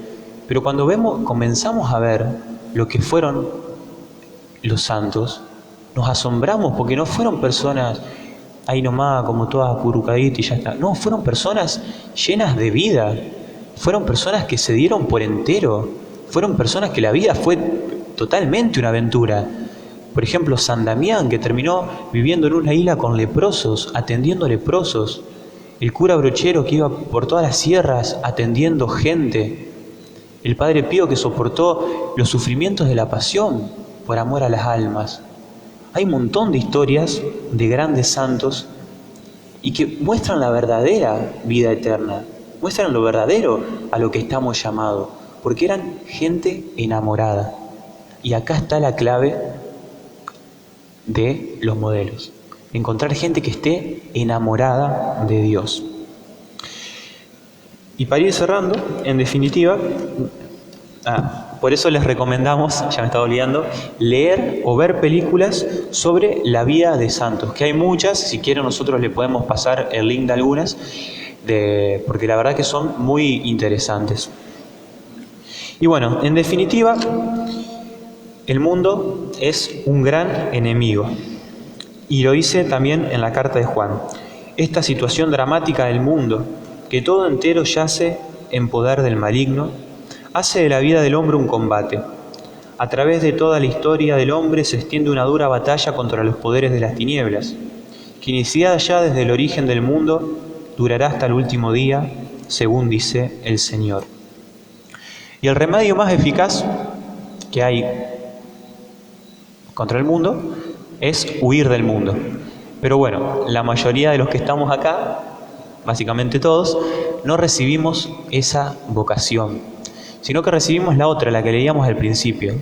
pero cuando comenzamos a ver lo que fueron los santos, nos asombramos, porque no fueron personas ahí nomás como todas acurrucaditas y ya está. No, fueron personas llenas de vida, fueron personas que se dieron por entero, fueron personas que la vida fue totalmente una aventura. Por ejemplo, San Damián, que terminó viviendo en una isla con leprosos, atendiendo leprosos. El cura Brochero, que iba por todas las sierras atendiendo gente. El Padre Pío, que soportó los sufrimientos de la pasión por amor a las almas. Hay un montón de historias de grandes santos y que muestran la verdadera vida eterna, muestran lo verdadero a lo que estamos llamados, porque eran gente enamorada. Y acá está la clave de los modelos: encontrar gente que esté enamorada de Dios. Y para ir cerrando, en definitiva, por eso les recomendamos, ya me estaba olvidando, leer o ver películas sobre la vida de santos, que hay muchas. Si quieren nosotros le podemos pasar el link de algunas, porque la verdad que son muy interesantes. Y bueno, en definitiva, el mundo es un gran enemigo, y lo dice también en la carta de Juan. Esta situación dramática del mundo, que todo entero yace en poder del maligno, hace de la vida del hombre un combate. A través de toda la historia del hombre se extiende una dura batalla contra los poderes de las tinieblas, que iniciada ya desde el origen del mundo, durará hasta el último día, según dice el Señor. Y el remedio más eficaz que hay contra el mundo es huir del mundo. Pero bueno, la mayoría de los que estamos acá, básicamente todos, no recibimos esa vocación, sino que recibimos la otra, la que leíamos al principio.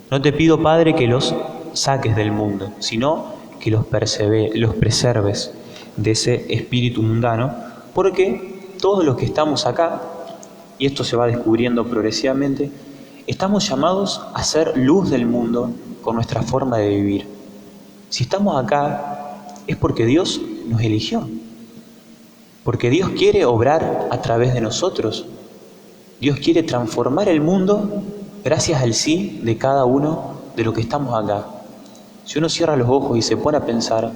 No te pido, Padre, que los saques del mundo, sino que los preserves de ese espíritu mundano, porque todos los que estamos acá, y esto se va descubriendo progresivamente, estamos llamados a ser luz del mundo con nuestra forma de vivir. Si estamos acá es porque Dios nos eligió, porque Dios quiere obrar a través de nosotros. Dios quiere transformar el mundo gracias al sí de cada uno de los que estamos acá. Si uno cierra los ojos y se pone a pensar,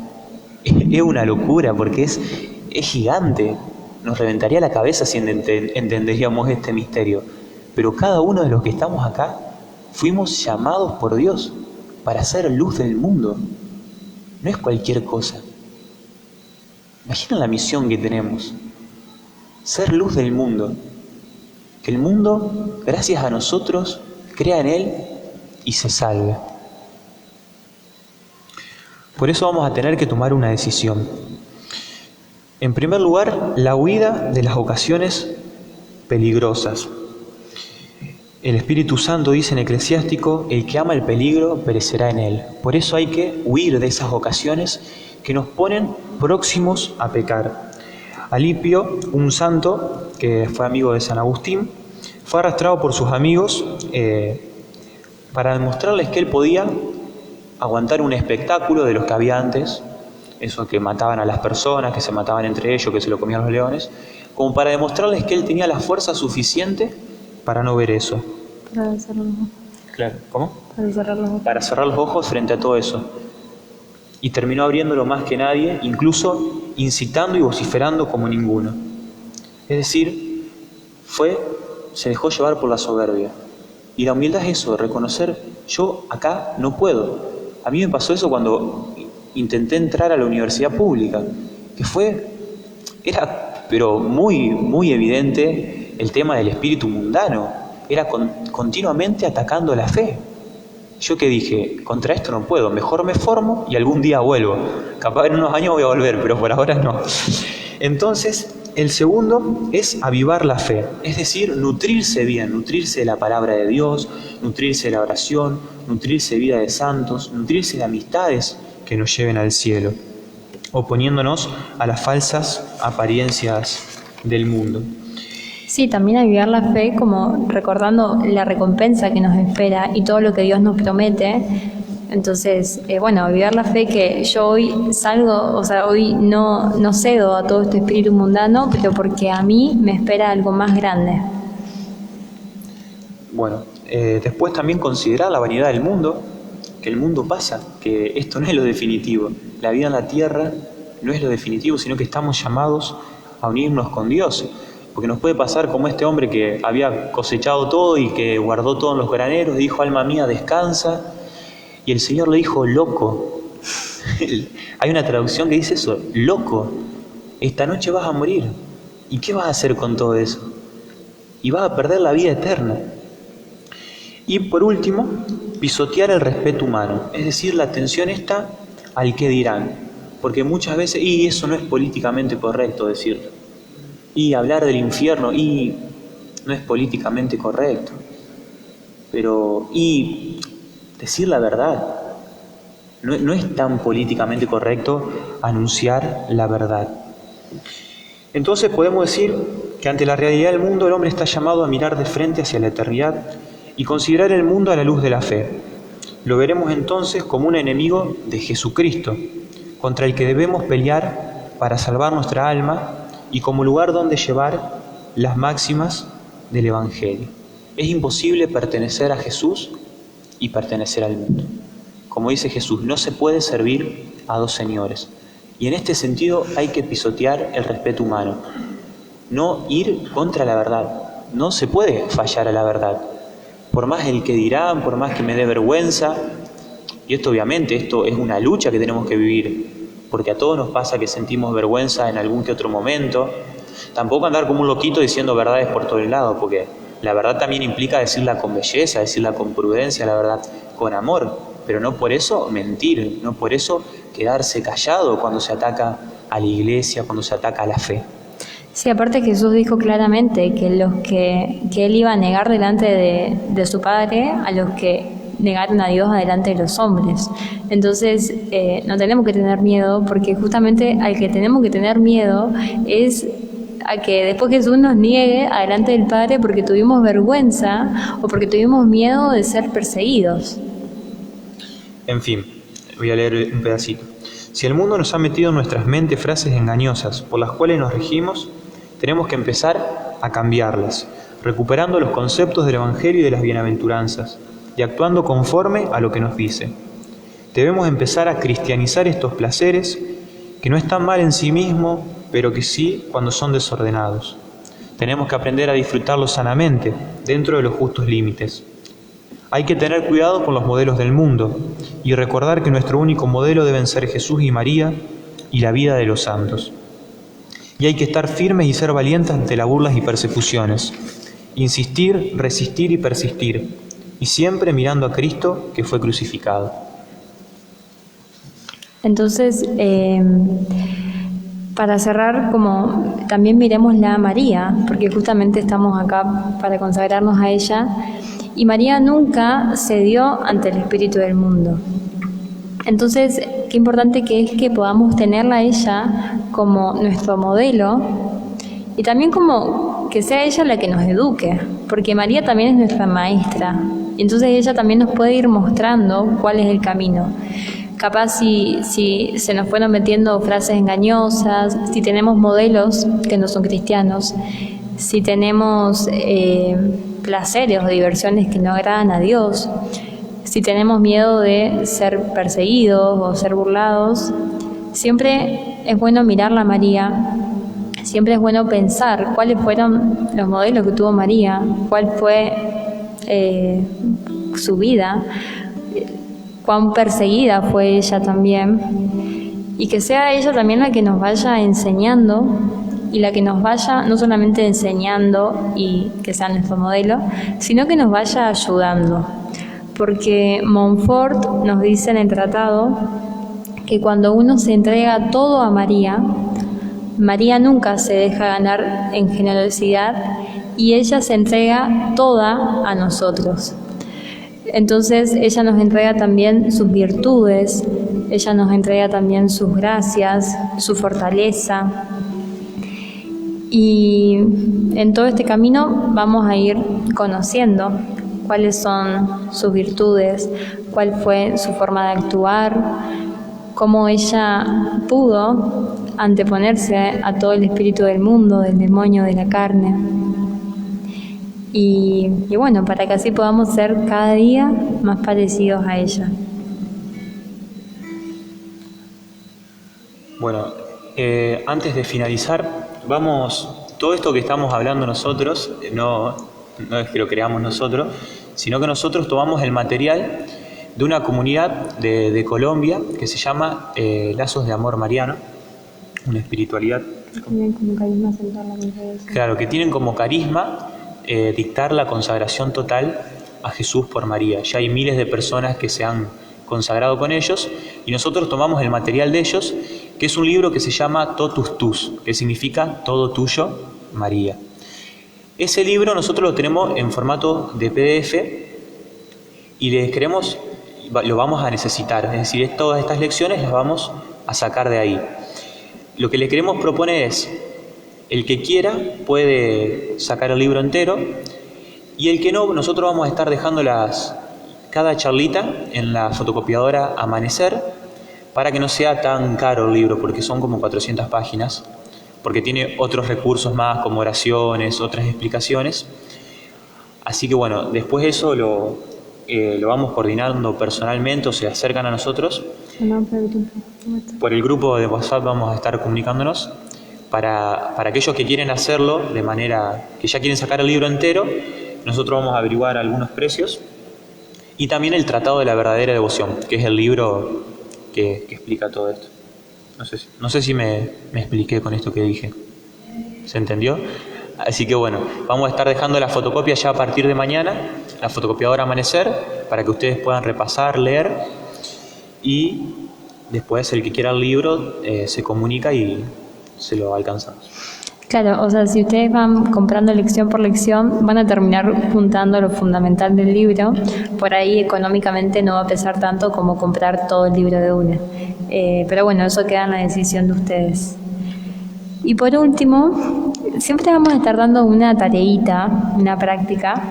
es una locura, porque es gigante. Nos reventaría la cabeza si entenderíamos este misterio. Pero cada uno de los que estamos acá fuimos llamados por Dios para ser luz del mundo. No es cualquier cosa. Imaginen la misión que tenemos: ser luz del mundo. Que el mundo, gracias a nosotros, crea en Él y se salve. Por eso vamos a tener que tomar una decisión. En primer lugar, la huida de las ocasiones peligrosas. El Espíritu Santo dice en Eclesiástico: el que ama el peligro perecerá en él. Por eso hay que huir de esas ocasiones que nos ponen próximos a pecar. Alipio, un santo que fue amigo de San Agustín, fue arrastrado por sus amigos para demostrarles que él podía aguantar un espectáculo de los que había antes, eso que mataban a las personas, que se mataban entre ellos, que se lo comían los leones, como para demostrarles que él tenía la fuerza suficiente para no ver eso. Para cerrar los ojos. Claro, ¿cómo? Para cerrar los ojos. Para cerrar los ojos frente a todo eso. Y terminó abriéndolo más que nadie, incluso incitando y vociferando como ninguno. Es decir, se dejó llevar por la soberbia. Y la humildad es eso, reconocer, yo acá no puedo. A mí me pasó eso cuando intenté entrar a la universidad pública, que era pero muy, muy evidente el tema del espíritu mundano. Era continuamente atacando la fe. Yo que dije, contra esto no puedo, mejor me formo y algún día vuelvo. Capaz en unos años voy a volver, pero por ahora no. Entonces, el segundo es avivar la fe, es decir, nutrirse bien, nutrirse de la palabra de Dios, nutrirse de la oración, nutrirse de vida de santos, nutrirse de amistades que nos lleven al cielo, oponiéndonos a las falsas apariencias del mundo. Sí, también avivar la fe como recordando la recompensa que nos espera y todo lo que Dios nos promete. Entonces, avivar la fe que yo hoy salgo, hoy no cedo a todo este espíritu mundano, pero porque a mí me espera algo más grande. Bueno, después también considerar la vanidad del mundo, que el mundo pasa, que esto no es lo definitivo. La vida en la tierra no es lo definitivo, sino que estamos llamados a unirnos con Dios. Porque nos puede pasar como este hombre que había cosechado todo y que guardó todo en los graneros, dijo, alma mía, descansa. Y el Señor le dijo, loco. Hay una traducción que dice eso, loco, esta noche vas a morir. ¿Y qué vas a hacer con todo eso? Y vas a perder la vida eterna. Y por último, pisotear el respeto humano, es decir, la atención está al qué dirán. Porque muchas veces, y eso no es políticamente correcto decirlo. Y hablar del infierno, y no es políticamente correcto. Pero, y decir la verdad, no es tan políticamente correcto anunciar la verdad. Entonces podemos decir que ante la realidad del mundo el hombre está llamado a mirar de frente hacia la eternidad y considerar el mundo a la luz de la fe. Lo veremos entonces como un enemigo de Jesucristo, contra el que debemos pelear para salvar nuestra alma y como lugar donde llevar las máximas del Evangelio. Es imposible pertenecer a Jesús y pertenecer al mundo. Como dice Jesús, no se puede servir a dos señores. Y en este sentido hay que pisotear el respeto humano. No ir contra la verdad. No se puede fallar a la verdad. Por más el que dirán, por más que me dé vergüenza. Y esto obviamente, esto es una lucha que tenemos que vivir. Porque a todos nos pasa que sentimos vergüenza en algún que otro momento. Tampoco andar como un loquito diciendo verdades por todo el lado, porque la verdad también implica decirla con belleza, decirla con prudencia, la verdad con amor, pero no por eso mentir, no por eso quedarse callado cuando se ataca a la iglesia, cuando se ataca a la fe. Sí, aparte Jesús dijo claramente que Él iba a negar delante de su Padre a los que negaron a Dios delante de los hombres. Entonces, no tenemos que tener miedo, porque justamente al que tenemos que tener miedo es a que después Jesús nos niegue adelante del Padre porque tuvimos vergüenza o porque tuvimos miedo de ser perseguidos. En fin, voy a leer un pedacito. Si el mundo nos ha metido en nuestras mentes frases engañosas por las cuales nos regimos, tenemos que empezar a cambiarlas, recuperando los conceptos del Evangelio y de las bienaventuranzas, y actuando conforme a lo que nos dice. Debemos empezar a cristianizar estos placeres que no están mal en sí mismos, pero que sí cuando son desordenados. Tenemos que aprender a disfrutarlos sanamente, dentro de los justos límites. Hay que tener cuidado con los modelos del mundo y recordar que nuestro único modelo deben ser Jesús y María y la vida de los santos. Y hay que estar firmes y ser valientes ante las burlas y persecuciones. Insistir, resistir y persistir. Y siempre mirando a Cristo que fue crucificado. Entonces, para cerrar, como también miremosla a María, porque justamente estamos acá para consagrarnos a ella, y María nunca cedió ante el espíritu del mundo. Entonces, qué importante que es que podamos tenerla a ella como nuestro modelo y también como que sea ella la que nos eduque, porque María también es nuestra maestra. Y entonces ella también nos puede ir mostrando cuál es el camino. Capaz si se nos fueron metiendo frases engañosas, si tenemos modelos que no son cristianos, si tenemos placeres o diversiones que no agradan a Dios, si tenemos miedo de ser perseguidos o ser burlados, siempre es bueno mirarla a María, siempre es bueno pensar cuáles fueron los modelos que tuvo María, cuál fue su vida, cuán perseguida fue ella también, y que sea ella también la que nos vaya enseñando y la que nos vaya no solamente enseñando y que sea nuestro modelo, sino que nos vaya ayudando. Porque Montfort nos dice en el tratado que cuando uno se entrega todo a María, María nunca se deja ganar en generosidad y ella se entrega toda a nosotros. Entonces ella nos entrega también sus virtudes, ella nos entrega también sus gracias, su fortaleza. Y en todo este camino vamos a ir conociendo cuáles son sus virtudes, cuál fue su forma de actuar, cómo ella pudo anteponerse a todo el espíritu del mundo, del demonio, de la carne. Y bueno, para que así podamos ser cada día más parecidos a ella. Bueno, antes de finalizar, todo esto que estamos hablando nosotros, no es que lo creamos nosotros, sino que nosotros tomamos el material de una comunidad de Colombia que se llama Lazos de Amor Mariano, una espiritualidad. Tienen como carisma sentar la congregación. Claro, que tienen como carisma dictar la consagración total a Jesús por María. Ya hay miles de personas que se han consagrado con ellos y nosotros tomamos el material de ellos, que es un libro que se llama Totus Tus, que significa Todo Tuyo, María. Ese libro nosotros lo tenemos en formato de PDF y lo vamos a necesitar, es decir, todas estas lecciones las vamos a sacar de ahí. Lo que le queremos proponer es, el que quiera puede sacar el libro entero y el que no, nosotros vamos a estar dejando cada charlita en la fotocopiadora Amanecer para que no sea tan caro el libro, porque son como 400 páginas, porque tiene otros recursos más como oraciones, otras explicaciones. Así que bueno, después eso lo vamos coordinando personalmente o se acercan a nosotros. Por el grupo de WhatsApp vamos a estar comunicándonos para aquellos que quieren hacerlo de manera que ya quieren sacar el libro entero. Nosotros vamos a averiguar algunos precios y también el Tratado de la Verdadera Devoción, que es el libro que explica todo esto. No sé si me expliqué con esto que dije. ¿Se entendió? Así que bueno, vamos a estar dejando la fotocopia ya a partir de mañana, la fotocopiadora Amanecer, para que ustedes puedan repasar, leer y después el que quiera el libro se comunica y se lo alcanzamos. Claro, o sea, si ustedes van comprando lección por lección, van a terminar juntando lo fundamental del libro. Por ahí económicamente no va a pesar tanto como comprar todo el libro de una. Pero bueno, eso queda en la decisión de ustedes. Y por último, siempre vamos a estar dando una tareita, una práctica.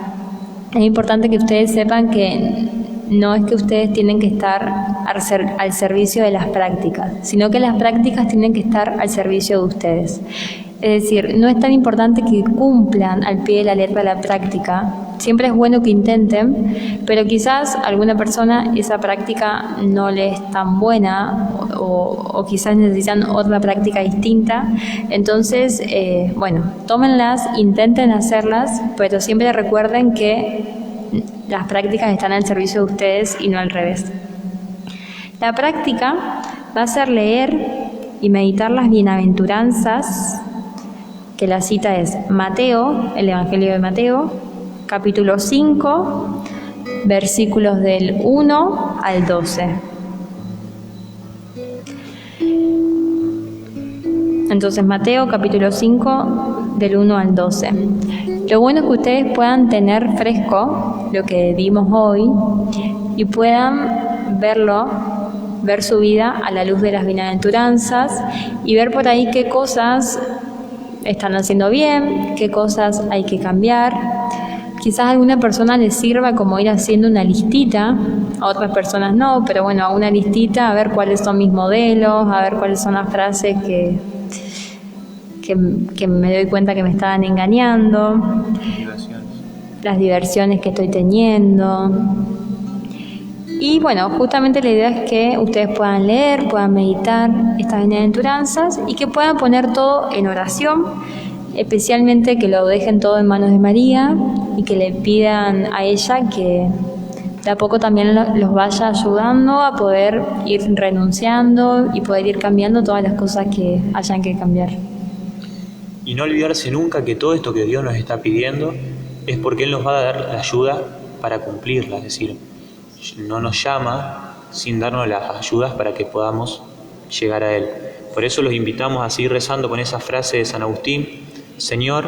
Es importante que ustedes sepan que no es que ustedes tienen que estar al servicio de las prácticas, sino que las prácticas tienen que estar al servicio de ustedes. Es decir, no es tan importante que cumplan al pie de la letra la práctica, siempre es bueno que intenten, pero quizás a alguna persona esa práctica no le es tan buena o quizás necesitan otra práctica distinta. Entonces, bueno, tómenlas, intenten hacerlas, pero siempre recuerden que las prácticas están al servicio de ustedes y no al revés. La práctica va a ser leer y meditar las bienaventuranzas, que la cita es Mateo, el Evangelio de Mateo, capítulo 5, versículos del 1 al 12. Entonces Mateo, capítulo 5, del 1 al 12. Lo bueno es que ustedes puedan tener fresco lo que dimos hoy y puedan ver su vida a la luz de las bienaventuranzas y ver por ahí qué cosas están haciendo bien, qué cosas hay que cambiar. quizás a alguna persona le sirva como ir haciendo una listita, a otras personas no, pero bueno, una listita, a ver cuáles son mis modelos, a ver cuáles son las frases que me doy cuenta que me estaban engañando, las diversiones que estoy teniendo. Y bueno, justamente la idea es que ustedes puedan leer, puedan meditar estas bienaventuranzas y que puedan poner todo en oración, especialmente que lo dejen todo en manos de María y que le pidan a ella que de a poco también los vaya ayudando a poder ir renunciando y poder ir cambiando todas las cosas que hayan que cambiar. Y no olvidarse nunca que todo esto que Dios nos está pidiendo es porque Él nos va a dar la ayuda para cumplirla, es decir, no nos llama sin darnos las ayudas para que podamos llegar a Él. Por eso los invitamos a seguir rezando con esa frase de San Agustín: Señor,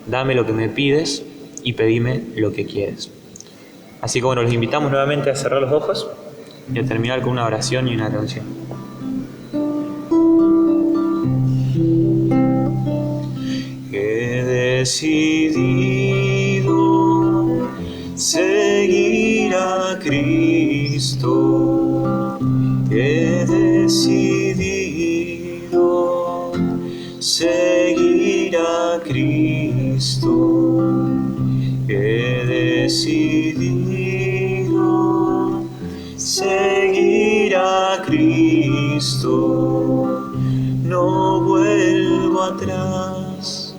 dame lo que me pides y pedime lo que quieres. Así que bueno, los invitamos nuevamente a cerrar los ojos y a terminar con una oración y una canción. He decidido seguir a Cristo. He decidido seguir a Cristo. He decidido seguir a Cristo. No vuelvo atrás,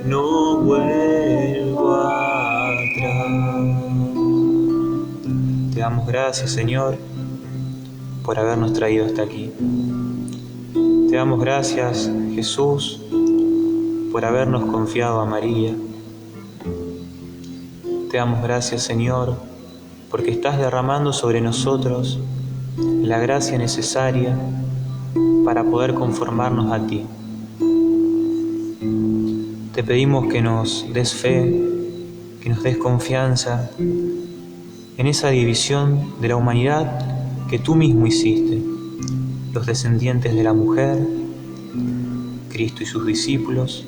no vuelvo atrás. Te damos gracias, Señor, por habernos traído hasta aquí. Te damos gracias, Jesús, por habernos confiado a María. Te damos gracias, Señor, porque estás derramando sobre nosotros la gracia necesaria para poder conformarnos a ti. Te pedimos que nos des fe, que nos des confianza en esa división de la humanidad que tú mismo hiciste, los descendientes de la mujer, Cristo y sus discípulos,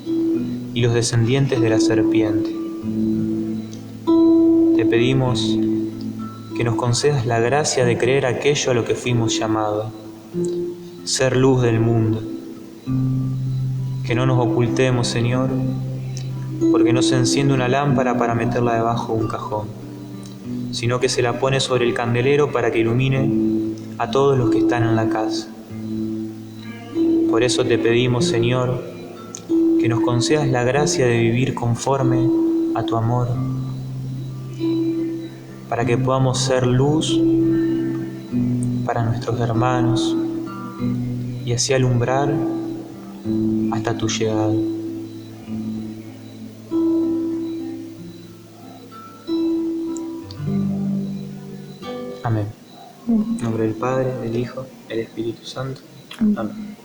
y los descendientes de la serpiente. Te pedimos que nos concedas la gracia de creer aquello a lo que fuimos llamados, ser luz del mundo. Que no nos ocultemos, Señor, porque no se enciende una lámpara para meterla debajo de un cajón, sino que se la pone sobre el candelero para que ilumine a todos los que están en la casa. Por eso te pedimos, Señor, que nos concedas la gracia de vivir conforme a tu amor, para que podamos ser luz para nuestros hermanos y así alumbrar hasta tu llegada. Amén. En nombre del Padre, del Hijo, del Espíritu Santo. Amén.